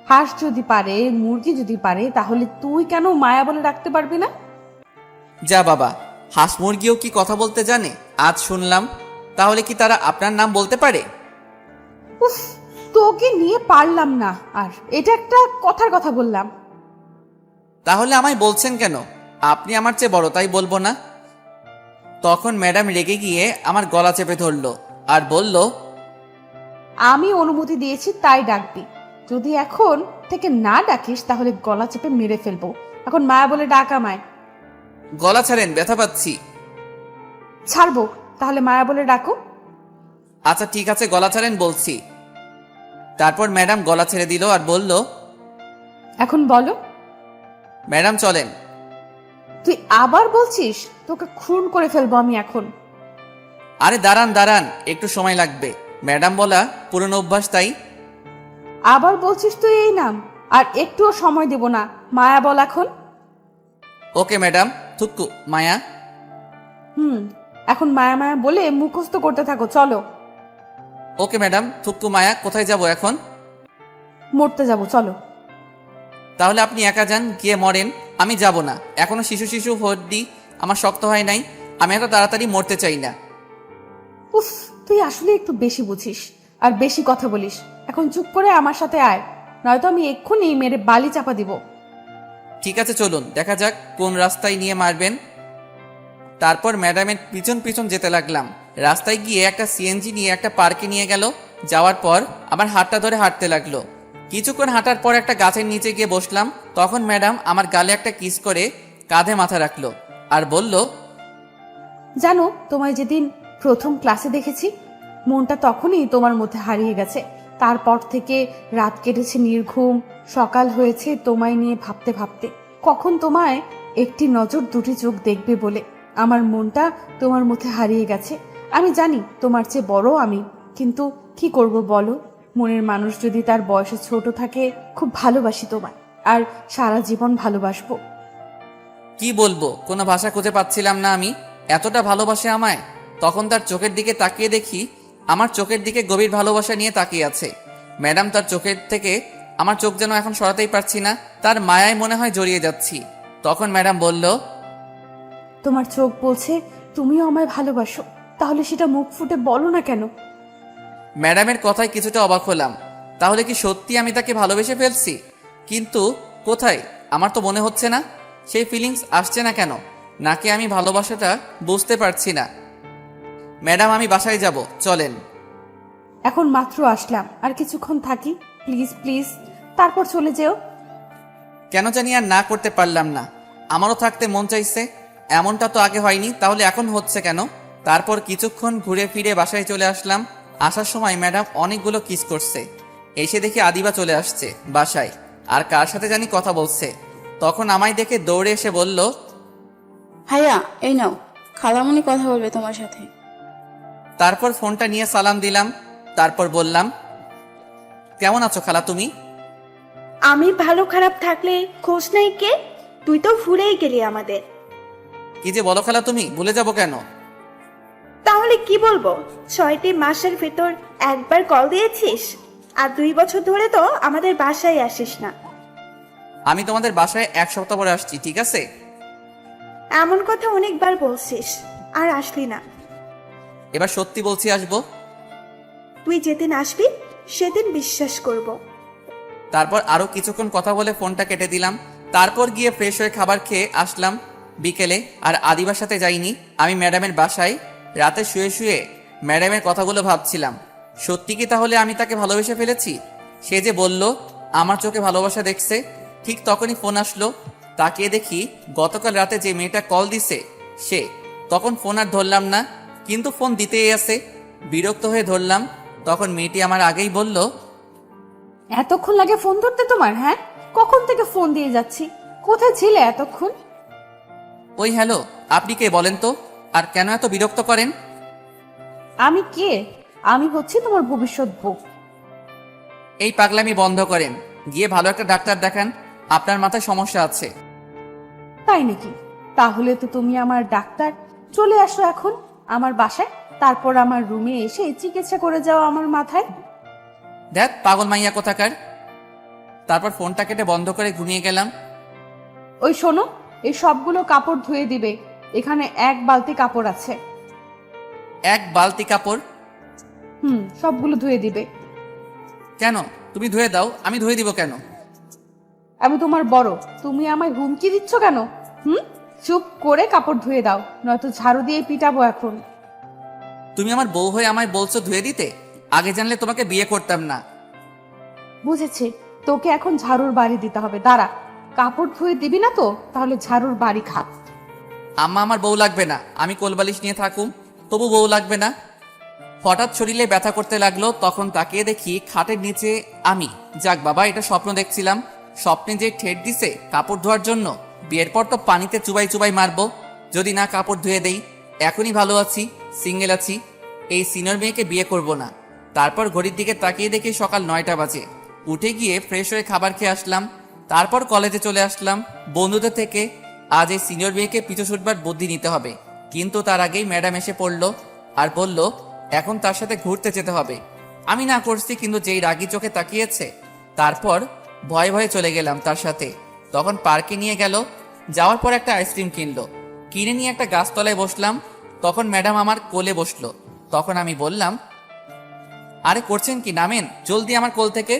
হাঁস যদি পারে, মুরগি যদি পারে, তাহলে তুই কেন মায়া বলে ডাকতে পারবি না? যা বাবা, হাঁস মুরগিও কি কথা বলতে জানে? আজ শুনলাম। তাহলে কি তারা আপনার নাম বলতে পারে? উফ, তোকে নিয়ে পারলাম না। আর এটা একটা কথার কথা বললাম। তাহলে আমায় বলছেন কেন? আপনি আমার চেয়ে বড়, তাই বলবো না? তখন ম্যাডাম রেগে গিয়ে আমার গলা চেপে ধরলো আর বলল, আমি অনুমতি দিয়েছি তাই ডাকবি। যদি এখন থেকে না ডাকিস তাহলে গলা চেপে মেরে ফেলবো। এখন মায়া বলে ডাক আমায়। গলা ছাড়েন, ব্যথা পাচ্ছি। ছাড়বো, তাহলে মায়া বলে ডাকো। আচ্ছা ঠিক আছে, গলা ছাড়েন বলছি। তারপর ম্যাডাম গলা ছেড়ে দিল আর বলল, এখন বলো। ম্যাডাম চলেন। তুই আবার বলছিস? তোকে খুন করে ফেলবো আমি এখন। আরে দাঁড়ান দাঁড়ান, একটু সময় লাগবে। ম্যাডাম বলা পুরনো অভ্যাস, তাই। আবার বলছিস তুই এই নাম, আর একটুও সময় দেব না। মায়া বল এখন। ওকে ম্যাডাম, থুক্কু মায়া। এখন মায়া মায়া বলে মুখস্থ করতে থাকো, চলো। ওকে ম্যাডাম, থুক্কু মায়া। কোথায় যাব এখন? মরতে যাব, চলো। তাহলে আপনি একা যান, গিয়ে মরেন। আমি যাব না। এখনো শিশু শিশু হড্ডি আমার শক্ত হয় নাই। আমি এত তাড়াতাড়ি মরতে চাই না। উফ, তুই আসলে একটু বেশি বুঝিস আর বেশি কথা বলিস। এখন চুপ করে আমার সাথে আয়, নয়তো আমি এক্ষুনি মেরে বালি চাপা দিব। ঠিক আছে চলুন, দেখা যাক কোন রাস্তায় নিয়ে মারবেন। তারপর ম্যাডামের পিছন পিছন যেতে লাগলাম। রাস্তায় গিয়ে একটা সিএনজি নিয়ে একটা পার্কে নিয়ে গেল। যাওয়ার পর আমার হাতটা ধরে হাঁটতে লাগলো। কিছুক্ষণ হাঁটার পর একটা গাছের নিচে গিয়ে বসলাম। তখন ম্যাডাম আমার গালে একটা কিস করে কাঁধে মাথা রাখলো আর বলল, জানো, তোমায় যেদিন প্রথম ক্লাসে দেখেছি, মনটা তখনই তোমার মধ্যে হারিয়ে গেছে। তারপর থেকে রাত কেটেছে নির্ঘুম, সকাল হয়েছে তোমায় নিয়ে ভাবতে ভাবতে। কখন তোমায় একটি নজর দুটি চোখ দেখবে বলে আমার মনটা তোমার মধ্যে হারিয়ে গেছে। আমি জানি তোমার চেয়ে বড় আমি, কিন্তু কি করব বলো? মনের মানুষ যদি তার বয়সে ছোট থাকে, খুব ভালোবাসি তোমায়, আর সারা জীবন ভালোবাসবো। কি বলবো, কোনো ভাষা খুঁজে পাচ্ছিলাম না। আমি এতটা ভালোবাসে আমায়। তখন তার চোখের দিকে তাকিয়ে দেখি আমার চোখের দিকে গভীর ভালোবাসা নিয়ে তাকিয়ে আছে ম্যাডাম। তার চোখের থেকে আমার চোখ যেন এখন সরাতেই পারছি না। তার মায়ায় মনে হয় জড়িয়ে যাচ্ছি। তখন ম্যাডাম বলল, তোমার চোখ বলছে তুমিও আমায় ভালোবাসো, তাহলে সেটা মুখ ফুটে বলো না কেন? ম্যাডামের কথায় কিছুটা অবাক হলাম। তাহলে কি সত্যি আমি তাকে ভালোবেসে ফেলছি? কিন্তু কোথায়? আমার তো মনে হচ্ছে না। সেই ফিলিংস আসছে না কেন? নাকি আমি ভালোবাসাটা বুঝতে পারছি না। ম্যাডাম আমি বাসায় যাব, চলেন। এখন মাত্র আসলাম, আর কিছুক্ষণ থাকি প্লিজ প্লিজ, তারপর চলে যেও। কেন জানি আর না করতে পারলাম না। আমারও থাকতে মন চাইছে। এমনটা তো আগে হয়নি, তাহলে এখন হচ্ছে কেন? তারপর কিছুক্ষণ ঘুরে ফিরে বাসায় চলে আসলাম। আসার সময় ম্যাডাম অনেকগুলো কিস করছে। এসে দেখি আদিবা চলে আসছে বাসায়, আর কার সাথে জানি কথা বলছে। তখন আমায় দেখে দৌড়ে এসে বলল, ভাইয়া এই নাও, খালামণি কথা বলবে তোমার সাথে। তারপর ফোনটা নিয়ে সালাম দিলাম। তারপর বললাম, কেমন আছো খালা তুমি? আমি ভালো খারাপ থাকলে খোঁজ নাই কে? তুই তো ভুলেই গেলি আমাদের। কি যে বলো খালা তুমি, ভুলে যাব কেন? তাহলে কি বলবো? 6টি মাসের ভেতর একবার কল দিয়েছিস, আর 2 বছর ধরে তো আমাদের বাসায় আসিস না। আমি তোমাদের বাসায় 1 সপ্তাহ পরে আসছি, ঠিক আছে? এমন কথা অনেকবার বলছিস, আর আসলি না। এবার সত্যি বলছি, আসবো। তুই যেদিন আসবি সেদিন বিশ্বাস করব। তারপর আরো কিছুক্ষণ কথা বলে ফোনটা কেটে দিলাম। তারপর গিয়ে ফ্রেশ হয়ে খাবার খেয়ে আসলাম বিকেলে। আর আদিবার সাথে যাইনি, আমি ম্যাডামের বাসায় রাতে শুয়ে শুয়ে ম্যাডামের কথাগুলো ভাবছিলাম। সত্যি কি তাহলে আমি তাকে ভালোবেসে ফেলেছি? সে যে বলল আমার চোখে ভালোবাসা দেখছে। ঠিক তখনই ফোন আসলো। তাকিয়ে দেখি গতকাল রাতে যে মেয়েটা কল দিছে সে। তখন ফোন আর ধরলাম না, কিন্তু ফোন দিতেই আছে। বিরক্ত হয়ে ধরলাম। তখন মেয়েটি আমার আগেই বলল, এতক্ষণ লাগে ফোন ধরতে তোমার? হ্যাঁ, কখন থেকে ফোন দিয়ে যাচ্ছি, কোথায় ছিলে এতক্ষণ? ওই হ্যালো, আপনি কে বলেন তো? আর কেন এত বিরক্ত করেন? আমি কে? আমি হচ্ছি তোমার ভবিষ্যৎ বউ। এই পাগলামি বন্ধ করেন, গিয়ে ভালো একটা ডাক্তার দেখান, আপনার মাথায় সমস্যা আছে। তাই নাকি? তাহলে তো তুমি আমার ডাক্তার। চলে আসো এখন আমার বাসায়, তারপর আমার রুমে এসে চিকিৎসা করে যাও আমার মাথায়। দেখ পাগল মাইয়া কোথাকার। তারপর ফোনটা কেটে বন্ধ করে ঘুমিয়ে গেলাম। ওই শোনো, এই সবগুলো কাপড় ধুয়ে দিবে। এখানে 1 বালতি কাপড় আছে। 1 বালতি কাপড়? সবগুলো ধুয়ে দিবে। কেন? তুমি ধুয়ে দাও, আমি ধুয়ে দিব কেন? আমি তোমার বড়, তুমি আমায় হুমকি দিচ্ছ কেন? চুপ করে কাপড় ধুয়ে দাও, নয়তো ঝাড়ু দিয়ে পিটাবো এখন। তুমি আমার বউ হয়ে আমায় বলছো ধুয়ে দিতে? আগে জানলে তোমাকে বিয়ে করতাম না। বুঝেছি, তোকে এখন ঝাড়ুর বাড়ি দিতে হবে। দাঁড়া, কাপড় ধুয়ে দিবি না তো তাহলে ঝাড়ুর বাড়ি খা। আম্মা আমার বউ লাগবে না, আমি কোলবালিশ নিয়ে থাকুম, তবু বউ লাগবে না। হঠাৎ শরীরে ব্যথা করতে লাগলো, তখন তাকিয়ে দেখি খাটের নিচে আমি। যাক বাবা, এটা স্বপ্ন দেখছিলাম। স্বপ্নে যে ঠেট দিছে কাপড় ধোয়ার জন্য, বিয়ের পর তো পানিতে চুবাই চুবাই মারবো যদি না কাপড় ধুয়ে দেই। এখনই ভালো আছি, সিঙ্গেল আছি, এই সিনিয়র মেয়েকে বিয়ে করব না। তারপর ঘড়ির দিকে তাকিয়ে দেখি সকাল 9টা বাজে। উঠে গিয়ে ফ্রেশ হয়ে খাবার খেয়ে আসলাম, তারপর কলেজে চলে আসলাম বন্ধুদের থেকে। আজ এই সিনিয়র মেয়েকে পিছু ছুটবার বুদ্ধি নিতে হবে, কিন্তু তার আগেই ম্যাডাম এসে পড়লো আর বলল এখন তার সাথে ঘুরতে যেতে হবে। আমি না করছি, কিন্তু যেই রাগী চোখে তাকিয়েছে, তারপর ভয়ে ভয়ে চলে গেলাম তার সাথে। তখন পার্কে নিয়ে গেল, যাওয়ার পর একটা আইসক্রিম কিনলো, কিনে নিয়ে একটা গাছতলায় বসলাম। তখন ম্যাডাম আমার কোলে বসলো। তখন আমি বললাম, আরে করছেন কি, নামেন জলদি আমার কোল থেকে,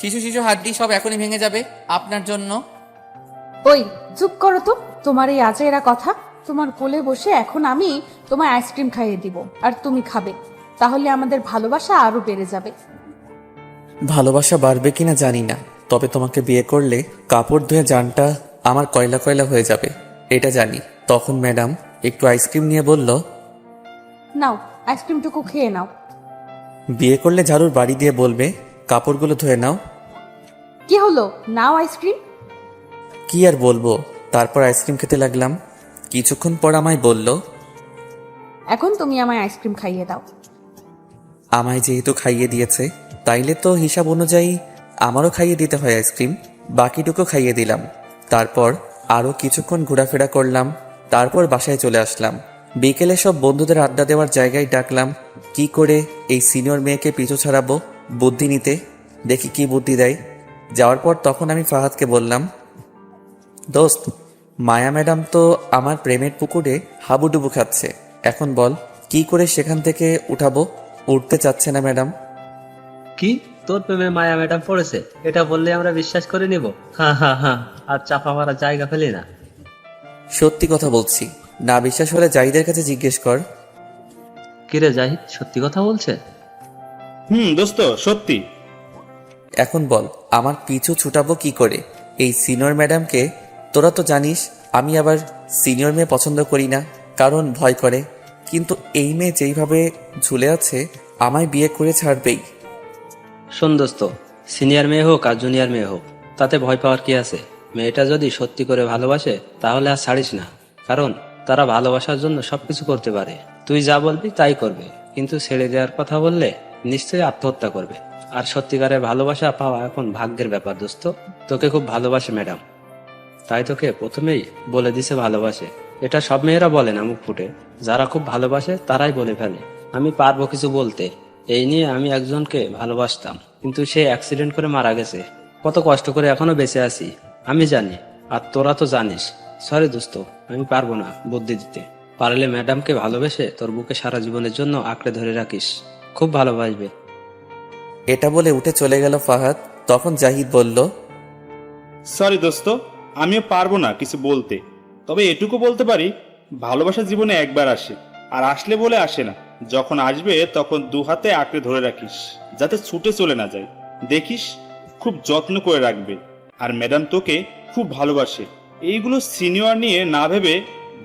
শিশু শিশু হাড্ডি সব এখনই ভেঙে যাবে আপনার জন্য। ওই চুপ করো তো, তোমার এই আজেরা কথা। তোমার কোলে বসে এখন আমি তোমায় আইসক্রিম খাইয়ে দিব আর তুমি খাবে, তাহলে আমাদের ভালোবাসা আরো বেড়ে যাবে। ভালোবাসা বাড়বে কিনা জানি না, তবে তোমাকে বিয়ে করলে কাপড় ধুয়ে জানটা আমার কয়লা কয়লা হয়ে যাবে, এটা জানি। তখন ম্যাডাম একটু আইসক্রিম নিয়ে বলল, নাও আইসক্রিমটুকু খেয়ে নাও। বিয়ে করলে ঝাড়ুর বাড়ি দিয়ে বলবে কাপড়গুলো ধুয়ে নাও। কি হলো, নাও আইসক্রিম। কি আর বলবো, তারপর আইসক্রিম খেতে লাগলাম। কিছুক্ষণ পর আমায় বলল, এখন তুমি আমায় আইসক্রিম খাইয়ে দাও। আমায় যেহেতু খাইয়ে দিয়েছে, তাইলে তো হিসাব অনুযায়ী আমারও খাইয়ে দিতে হয় আইসক্রিম। বাকিটুকু খাইয়ে দিলাম। তারপর আরও কিছুক্ষণ ঘোরাফেরা করলাম, তারপর বাসায় চলে আসলাম। বিকেলে সব বন্ধুদের আড্ডা দেওয়ার জায়গায় ডাকলাম, কি করে এই সিনিয়র মেয়েকে পিছু ছাড়াবো বুদ্ধি নিতে, দেখি কি বুদ্ধি দেয়। যাওয়ার পর তখন আমি ফাহাদকে বললাম, দোস্ত, মায়া ম্যাডাম তো আমার প্রেমের পুকুরে হাবুডুবু খাচ্ছে, এখন বল কি করে সেখান থেকে উঠাবো। উঠতে চাচ্ছে না ম্যাডাম। কি, তোর প্রেমে মায়া ম্যাডাম পড়েছে? এটা বললে আমরা বিশ্বাস করে নিব? হ্যাঁ হ্যাঁ হ্যাঁ, আর চাপা মারার জায়গা ফেলি না। সত্যি কথা বলছি, না বিশ্বাস হলে জাহিদের কাছে জিজ্ঞেস কর। কিরে জাহিদ, সত্যি কথা বলছে? দোস্ত সত্যি। এখন বল আমার পিছু ছুটাবো কি করে এই সিনিয়র ম্যাডামকে। তোরা তো জানিস আমি আবার সিনিয়র মেয়ে পছন্দ করি না, কারণ ভয় করে। কিন্তু এই মেয়ে যেইভাবে ঝুলে আছে, আমায় বিয়ে করে ছাড়বেই। শোন দোস্ত, সিনিয়র মেয়ে হোক আর জুনিয়র মেয়ে হোক, তাতে ভয় পাওয়ার কি আছে? মেয়েটা যদি সত্যি করে ভালোবাসে তাহলে আর ছাড়িস না, কারণ তারা ভালোবাসার জন্য সবকিছু করতে পারে। তুই যা বলবি তাই করবে, কিন্তু ছেড়ে দেওয়ার কথা বললে নিশ্চয়ই আত্মহত্যা করবে। আর সত্যিকারের ভালোবাসা পাওয়া এখন ভাগ্যের ব্যাপার দোস্ত। তোকে খুব ভালোবাসে ম্যাডাম, তাই তোকে প্রথমেই বলে দিছে ভালোবাসে। এটা সব মেয়েরা বলে না মুখ ফুটে, যারা খুব ভালোবাসে তারাই বলে ফেলে। আমি পারবো কিছু বলতে, এই নিয়ে আমি একজনকে ভালোবাসতাম, কিন্তু সে অ্যাক্সিডেন্ট করে মারা গেছে। কত কষ্ট করে এখনো বেঁচে আছি আমি জানি, আর তোরা তো জানিস। সরি দোস্ত, আমি পারবো না বুদ্ধি দিতে। পারলে ম্যাডামকে ভালোবেসে তোর বুকে সারা জীবনের জন্য আঁকড়ে ধরে রাখিস, খুব ভালোবাসবে। এটা বলে উঠে চলে গেল ফাহাদ। তখন জাহিদ বলল, সরি দোস্ত, আমিও পারবো না কিছু বলতে, তবে এটুকু বলতে পারি, ভালোবাসা জীবনে একবার আসে, আর আসলে বলে আসে না। যখন আসবে তখন 2 হাতে আঁকড়ে ধরে রাখিস, যাতে ছুটে চলে না যায়। দেখিস খুব যত্ন করে রাখবে। আর ম্যাডাম তোকে খুব ভালোবাসে, এইগুলো সিনিয়র নিয়ে না ভেবে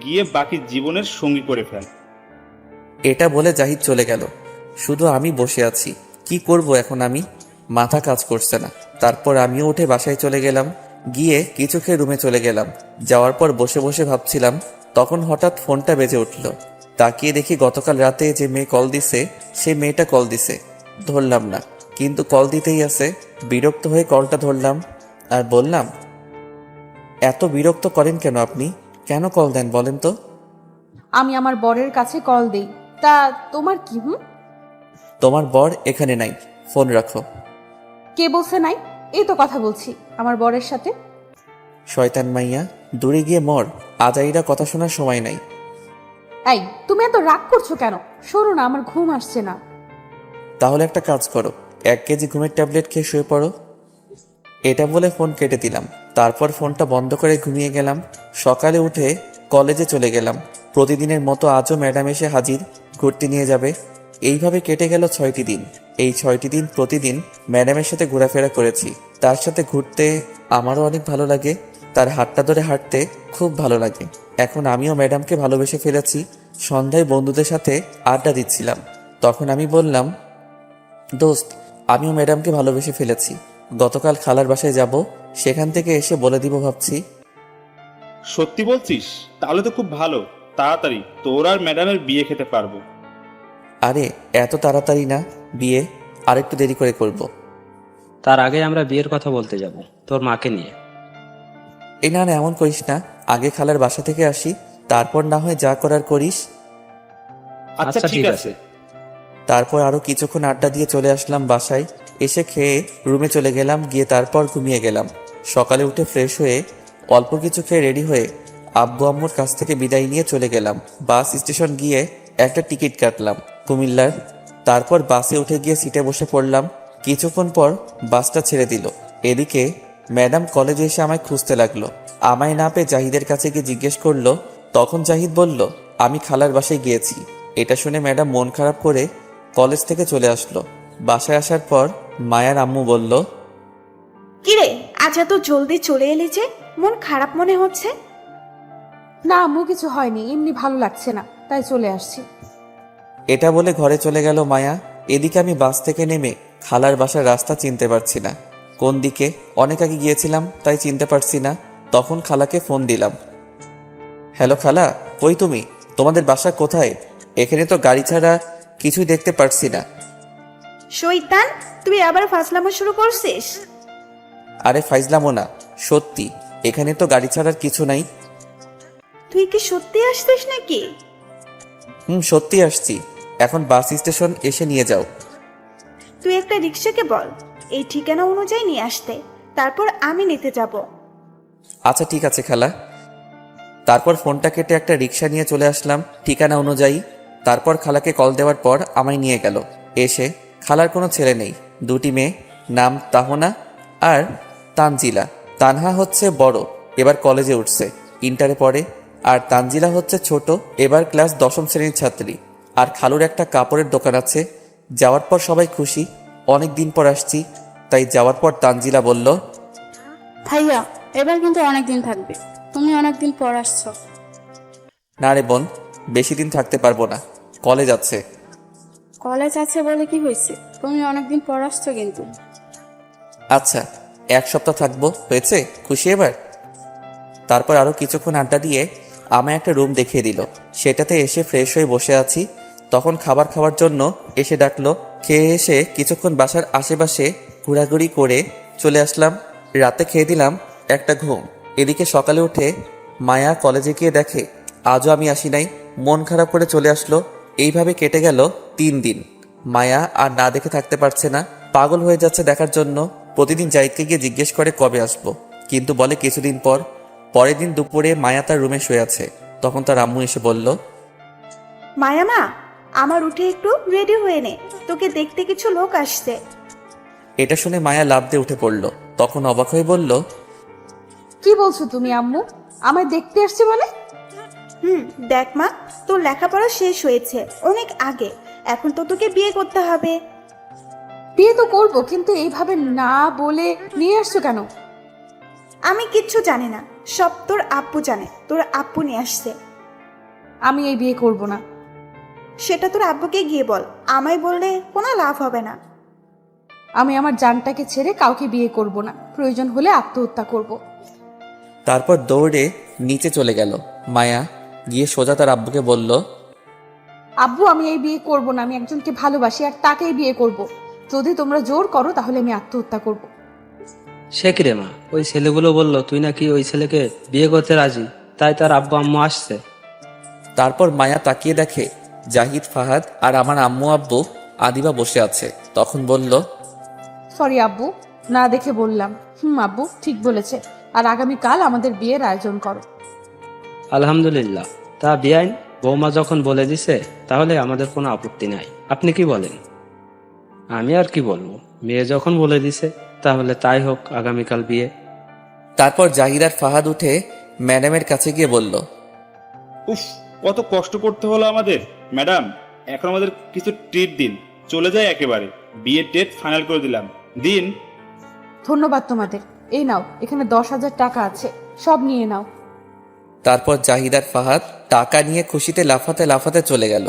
গিয়ে বাকি জীবনের সঙ্গী করে ফেল। এটা বলে জাহিদ চলে গেল। শুধু আমি বসে আছি, কি করব এখন আমি, মাথা কাজ করছে না। তারপর আমিও উঠে বাসায় চলে গেলাম, গিয়ে কিছু খেয়ে রুমে চলে গেলাম। যাওয়ার পর বসে বসে ভাবছিলাম, তখন হঠাৎ ফোনটা বেজে উঠল। তাকিয়ে দেখি গতকাল রাতে যে মেয়ে কল দিছে সে মেয়েটা কল দিছে, ধরলাম না, কিন্তু কল দিতেই আছে। বিরক্ত হয়ে কলটা ধরলাম আর বললাম, এত বিরক্ত করেন কেন আপনি? কেন কল দেন বলেন তো? আমি আমার বরের কাছে কল দেই, তা তোমার কি? তোমার বর এখানে নাই, ফোন রাখো। কে বলছে নাই? এই তো কথা বলছি আমার বরের সাথে। শয়তান মাইয়া, দূরে গিয়ে মর, আজাইরা কথা শোনার সময় নাই। এই, তুমি এত রাগ করছো কেন? সরো না, আমার ঘুম আসছে না। তাহলে একটা কাজ করো, 1 কেজি ঘুমের ট্যাবলেট খেয়ে শুয়ে পড়ো। এটা বলে ফোন কেটে দিলাম। তারপর ফোনটা বন্ধ করে ঘুমিয়ে গেলাম। সকালে উঠে কলেজে চলে গেলাম। প্রতিদিনের মতো আজও ম্যাডাম এসে হাজির, ঘুরতে নিয়ে যাবে। এইভাবে কেটে গেল 6টি দিন। এই 6টি দিন প্রতিদিন ম্যাডামের সাথে ঘোরাফেরা করেছি। তার সাথে ঘুরতে আমারও অনেক ভালো লাগে, তার হাতটা ধরে হাঁটতে খুব ভালো লাগে। এখন আমিও ম্যাডামকে ভালোবেসে ফেলেছি। সন্ধ্যায় বন্ধুদের সাথে আড্ডা দিচ্ছিলাম, তখন আমি বললাম, দোস্ত, আমিও ম্যাডামকে ভালোবেসে ফেলেছি। গতকাল খালার বাসায় যাব, সেখান থেকে এসে বলে দিব ভাবছি। সত্যি বলছিস? তাহলে তো খুব ভালো। তাড়াতাড়ি তোর আর ম্যাডামের বিয়ে খেতে পারবো। আরে এত তাড়াতাড়ি না, বিয়ে আরেকটু দেরি করে করব। তার আগে আমরা বিয়ের কথা বলতে যাব তোর মাকে নিয়ে। এই না না, এমন করিস না, আগে খালার বাসা থেকে আসি, তারপর না হয় যা করার করিস। আচ্ছা ঠিক আছে। তারপর আরো কিছুক্ষণ আড্ডা দিয়ে চলে আসলাম বাসায়। এসে খেয়ে রুমে চলে গেলাম, গিয়ে তারপর ঘুমিয়ে গেলাম। সকালে উঠে ফ্রেশ হয়ে অল্প কিছু খেয়ে রেডি হয়ে আব্বু আম্মুর কাছ থেকে বিদায় নিয়ে চলে গেলাম। বাস স্টেশন গিয়ে একটা টিকিট কাটলাম কুমিল্লার। তারপর বাসে উঠে গিয়ে সিটে বসে পড়লাম। কিছুক্ষণ পর বাসটা ছেড়ে দিল। এদিকে ম্যাডাম কলেজে এসে আমায় খুঁজতে লাগলো। আমায় না পেয়ে জাহিদের কাছে গিয়ে জিজ্ঞেস করলো। তখন জাহিদ বলল, আমি খালার বাসায় গিয়েছি। এটা শুনে ম্যাডাম মন খারাপ করে কলেজ থেকে চলে আসলো। বাসায় আসার পর মায়ার আম্মু বলল, কিরে, আজ এত জলদি চলে এলি যে? মন খারাপ মনে হচ্ছে। না আম্মু, কিছু হয়নি, এমনি ভালো লাগছে না, তাই চলে আসছি। এটা বলে ঘরে চলে গেল মায়া। এদিকে আমি বাস থেকে নেমে খালার বাসার রাস্তা চিনতে পারছি না, কোন দিকে। অনেক আগে গিয়েছিলাম তাই চিনতে পারছি না। তখন খালাকে ফোন দিলাম। হ্যালো খালা, কই তুমি? তোমাদের বাসা কোথায়? এখানে তো গাড়ি ছাড়া কিছুই দেখতে পারছি না। শয়তান, তুই আবার ফাজলামো শুরু করছিস? আরে ফাইজলামো না, সত্যি, এখানে তো গাড়ি ছাড়ার কিছু নাই। তুই কি সত্যি আসছিস নাকি? সত্যি আসছি। এখন বাস স্টেশন এসে নিয়ে যাও। তুই একটা রিক্সাকে বল এই ঠিকানা অনুযায়ী নিয়ে আসতে, তারপর আমি নিতে যাব। আচ্ছা ঠিক আছে খালা। তারপর ফোনটা কেটে একটা রিক্সা নিয়ে চলে আসলাম ঠিকানা অনুযায়ী। তারপর খালাকে কল দেওয়ার পর আমায় নিয়ে গেল। এসে খালার কোনো ছেলে নেই, 2টি মেয়ে, নাম তাহনা আর তানজিলা। তানহা হচ্ছে বড়, এবার কলেজে উঠছে, ইন্টারে পড়ে। আর তানজিলা হচ্ছে ছোট, এবার ক্লাস 10ম শ্রেণীর ছাত্রী। আর খালুর একটা কাপড়ের দোকান আছে। যাওয়ার পর সবাই খুশি, অনেক দিন পর আসছি। তাই যাওয়ার পর তানজিলা বলল, ভাইয়া, এবার কিন্তু অনেক দিন থাকবে, তুমি অনেক দিন পর আসছো। না রে বোন, বেশি দিন থাকতে পারবো না, কলেজ আছে। কলেজ আছে বলে কি হয়েছে, তুমি অনেকদিন পর আসছো কিন্তু। আচ্ছা, 1 সপ্তাহ থাকবো, হয়েছে? খুশি এবার? তারপর আরো কিছুক্ষণ আড্ডা দিয়ে আমায় একটা রুম দেখিয়ে দিল। সেটাতে এসে ফ্রেশ হয়ে বসে আছি। তখন খাবার খাওয়ার জন্য এসে ডাকলো। খেয়ে এসে কিছুক্ষণ বাসার আশেপাশে ঘোরাঘুরি করে চলে আসলাম। রাতে খেয়ে দিলাম একটা ঘুম। এদিকে সকালে উঠে মায়া কলেজে গিয়ে দেখে আজও আমি আসি নাই। মন খারাপ করে চলে আসলো। এইভাবে কেটে গেল 3 দিন। মায়া আর না দেখে থাকতে পারছে না, পাগল হয়ে যাচ্ছে দেখার জন্য। প্রতিদিন জাহিদকে গিয়ে জিজ্ঞেস করে কবে আসবো, কিন্তু বলে কিছুদিন পর। পরের দিন দুপুরে মায়া তার রুমে শুয়ে আছে। তখন তার আম্মু এসে বলল, মায়ামা, আমার উঠে একটু রেডি হয়ে নে, তোকে দেখতে কিছু লোক আসছে। এটা শুনে মায়া লাফ দিয়ে উঠে পড়ল। তখন অবাক হয়ে বলল, কি বলছো তুমি আম্মু? আমায় দেখতে আসছে মানে? দেখ মা, তোর লেখাপড়া শেষ হয়েছে অনেক আগে, এখন তো তোকে বিয়ে করতে হবে। বিয়ে তো করবো, কিন্তু এইভাবে না বলে নিয়ে আসছো কেন? আমি কিচ্ছু জানি না, সব তোর আব্বু জানে। তোর আব্বু নিয়ে আসছে। আমি এই বিয়ে করব না। সেটা তোর আব্বুকে গিয়ে বল, আমায় বললে কোনো লাভ হবে না। আমি আমার জানটাকে ছেড়ে কাউকে বিয়ে করব না, প্রয়োজন হলে আত্মহত্যা করব। তারপর দৌড়ে নিচে চলে গেল। মায়া গিয়ে সোজা তার আব্বুকে বলল, আব্বু আমি এই বিয়ে করব না, আমি একজনকে ভালোবাসি আর তাকেই বিয়ে করব। যদি তোমরা জোর করো তাহলে আমি আত্মহত্যা করব। সে কি রে মা, ওই ছেলেগুলো বললো তুই নাকি ওই ছেলেকে বিয়ে করতে রাজি, তাই তার আব্বু আম্মু আসছে। তারপর মায়া তাকিয়ে দেখে জাহিদ, ফাহাদ আর আমার আম্মু আব্বু আদিবা বসে আছে। তখন বলল, সরি আব্বু, না দেখে বললাম। আব্বু ঠিক বলেছে, আর আগামীকাল আমাদের বিয়ের আয়োজন করো। আলহামদুলিল্লাহ। তা বিয়াইন, বৌমা যখন বলে দিছে তাহলে আমাদের কোনো আপত্তি নাই। আপনি কি বলেন? আমি আর কি বলবো, মেয়ে যখন বলে দিছে তাহলে তাই হোক, আগামীকাল বিয়ে। তারপর জাহিদ আর ফাহাদ উঠে ম্যাডামের কাছে গিয়ে বলল, উফ, কত কষ্ট করতে হলো আমাদের। ম্যাডাম, এখন আমাদের কিছু ট্রিট দিন, চলে যায় একেবারে। বিয়ের ডেট ফাইনাল করে দিলাম, দিন। ধন্যবাদ তোমাদের। এই নাও, এখানে 10,000 টাকা আছে, সব নিয়ে নাও। তারপর জাহিদ আর ফাহাদ টাকা নিয়ে খুশিতে লাফাতে লাফাতে চলে গেল।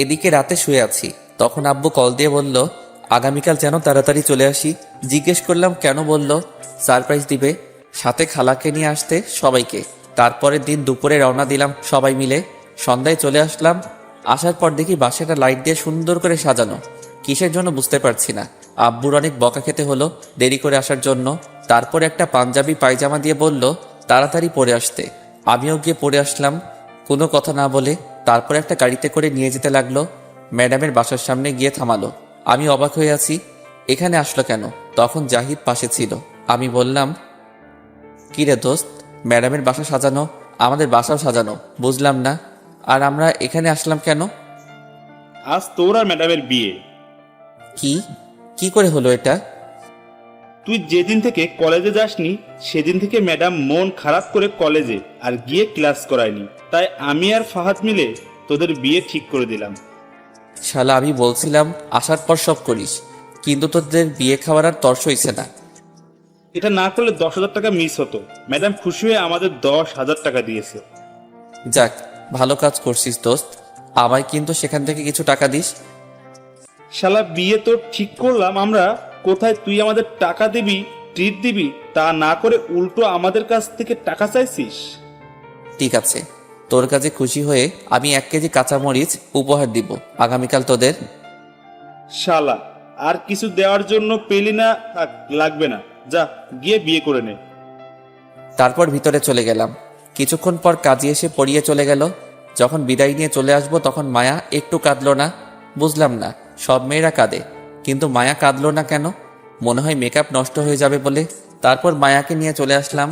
এদিকে রাতে শুয়ে আছি, তখন আব্বু কল দিয়ে বলল, আগামীকাল যেন তাড়াতাড়ি চলে আসি। জিজ্ঞেস করলাম কেন? বলল সারপ্রাইজ দিবে, সাথে খালাকে নিয়ে আসতে সবাইকে। তারপরের দিন দুপুরে রওনা দিলাম সবাই মিলে। সন্ধ্যায় চলে আসলাম। আসার পর দেখি বাসাটা লাইট দিয়ে সুন্দর করে সাজানো। কিসের জন্য বুঝতে পারছি না। আব্বুর অনেক বকা খেতে হলো দেরি করে আসার জন্য। তারপর একটা পাঞ্জাবি পায়জামা দিয়ে বলল তাড়াতাড়ি পরে আসতে। আমিও গিয়ে পরে আসলাম কোনো কথা না বলে। তারপর একটা গাড়িতে করে নিয়ে যেতে লাগলো। ম্যাডামের বাসার সামনে গিয়ে থামালো। আমি অবাক হয়ে আছি, এখানে আসলো কেন? তখন জাহিদ পাশে ছিল। আমি বললাম, কি রে দোস্ত, ম্যাডামের বাসা সাজানো, আমাদের বাসাও সাজানো, বুঝলাম না। আর আমরা এখানে আসলাম কেন? আজ তোর আর ম্যাডামের বিয়ে। কি কি করে হলো এটা? তুই যেদিন থেকে কলেজে যাসনি সেদিন থেকে ম্যাডাম মন খারাপ করে কলেজে আর গিয়ে ক্লাস করায়নি, তাই আমি আর ফাহাদ মিলে তোদের বিয়ে ঠিক করে দিলাম। শালা, আমি বলছিলাম আসার পর সব করিস, কিন্তু তোদের বিয়ে খাওয়ার আর তর্স হইছে না। এটা না করলে 10,000 টাকা মিস হতো। ম্যাডাম খুশি হয়ে আমাদের 10,000 টাকা দিয়েছে। যাক, ভালো কাজ করছিস দোস্ত, আমায় কিন্তু সেখান থেকে কিছু টাকা দিস। শালা, বিয়ে তো ঠিক করলাম আমরা, কোথায় তুই আমাদের টাকা দিবি, ট্রিট দিবি, তা না করে উল্টো আমাদের কাছ থেকে টাকা চাইছিস। ঠিক আছে, তোর কাছে খুশি হয়ে আমি 1 কেজি কাঁচামরিচ উপহার দিব আগামীকাল তোদের। শালা, আর কিছু দেওয়ার জন্য পেলি না, থাক, লাগবে না, যা গিয়ে বিয়ে করে নে। তারপর ভিতরে চলে গেলাম। কিছুক্ষণ পর কাজী এসে পড়িয়ে চলে গেল। যখন বিদায় নিয়ে চলে আসবো তখন মায়া একটু কাঁদলো না। বুঝলাম না, সব মেয়েরা কাঁদে, কিন্তু মায়া কাঁদলো না কেন? মনে হয় মেকআপ নষ্ট হয়ে যাবে বলে। তারপর মায়াকে নিয়ে চলে আসলাম।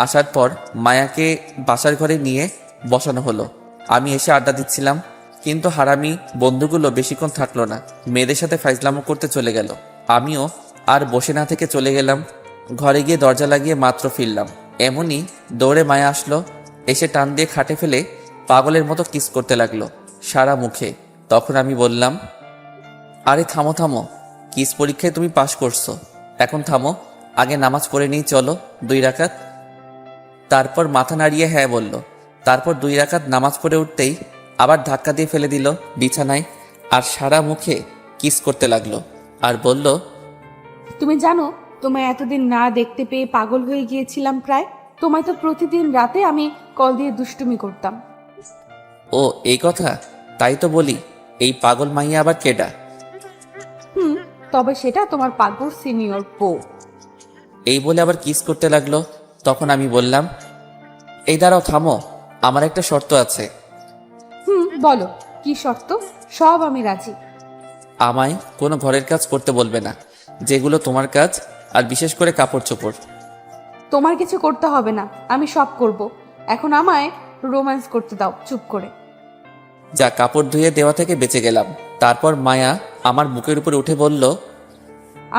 আসার পর মায়াকে বাসার ঘরে নিয়ে বসানো হলো। আমি এসে আড্ডা দিচ্ছিলাম, কিন্তু হারামি বন্ধুগুলো বেশিক্ষণ থাকলো না, মেয়েদের সাথে ফাইজলামো করতে চলে গেল। আমিও আর বসে না থেকে চলে গেলাম। ঘরে গিয়ে দরজা লাগিয়ে মাত্র ফিরলাম, এমনই দৌড়ে মায়া আসলো। এসে টান দিয়ে খাটে ফেলে পাগলের মতো কিস করতে লাগলো সারা মুখে। তখন আমি বললাম, আরে থামো থামো, কিস পরীক্ষায় তুমি পাশ করছো, এখন থামো, আগে নামাজ পড়ে নিই, চলো 2 রাকাত। তারপর মাথা নাড়িয়ে হ্যাঁ বলল। তারপর 2 রাকাত নামাজ পড়ে উঠতেই আবার ধাক্কা দিয়ে ফেলে দিল বিছানায়, আর সারা মুখে কিস করতে লাগলো আর বলল, তুমি জানো, তোমায় এতদিন না দেখতে পেয়ে পাগল হয়ে গিয়েছিলাম প্রায়। তোমায় তো প্রতিদিন রাতে আমি কল দিয়ে দুষ্টুমি করতাম। ও এই কথা, তাই তো বলি এই পাগল মাইয়া আবার কেডা? তবে সেটা তোমার পাগল সিনিয়র বউ। এই বলে আবার কিস করতে লাগলো। তখন আমি বললাম, এই দাঁড়াও, থামো, আমার একটা শর্ত আছে। বলো, কি শর্ত? সব আমি রাজি। আমায় কোনো ঘরের কাজ করতে বলবে না, যেগুলো তোমার কাজ, আর বিশেষ করে কাপড় চোপড়। তোমার কিছু করতে হবে না, আমি সব করব। এখন আমায় রোম্যান্স করতে দাও চুপ করে। যা, কাপড় ধুয়ে দেওয়া থেকে বেঁচে গেলাম। তারপর মায়া আমার বুকের উপর উঠে বলল,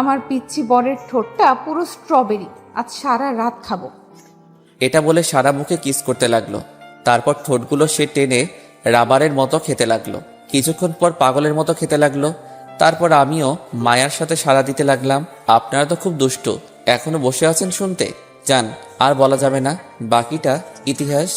আমার পিচ্ছি বরের ঠোঁটটা পুরো স্ট্রবেরি, আজ সারা রাত খাবো। এটা বলে সারা মুখে কিস করতে লাগলো। তারপর ঠোঁটগুলো সে টেনে রাবারের মতো খেতে লাগলো। কিছুক্ষণ পর পাগলের মতো খেতে লাগলো। তারপর আমিও মায়ার সাথে সাড়া দিতে লাগলাম। আপনারা তো খুব দুষ্টু, এখনো বসে আছেন শুনতে? যান, আর বলা যাবে না, বাকিটা ইতিহাস।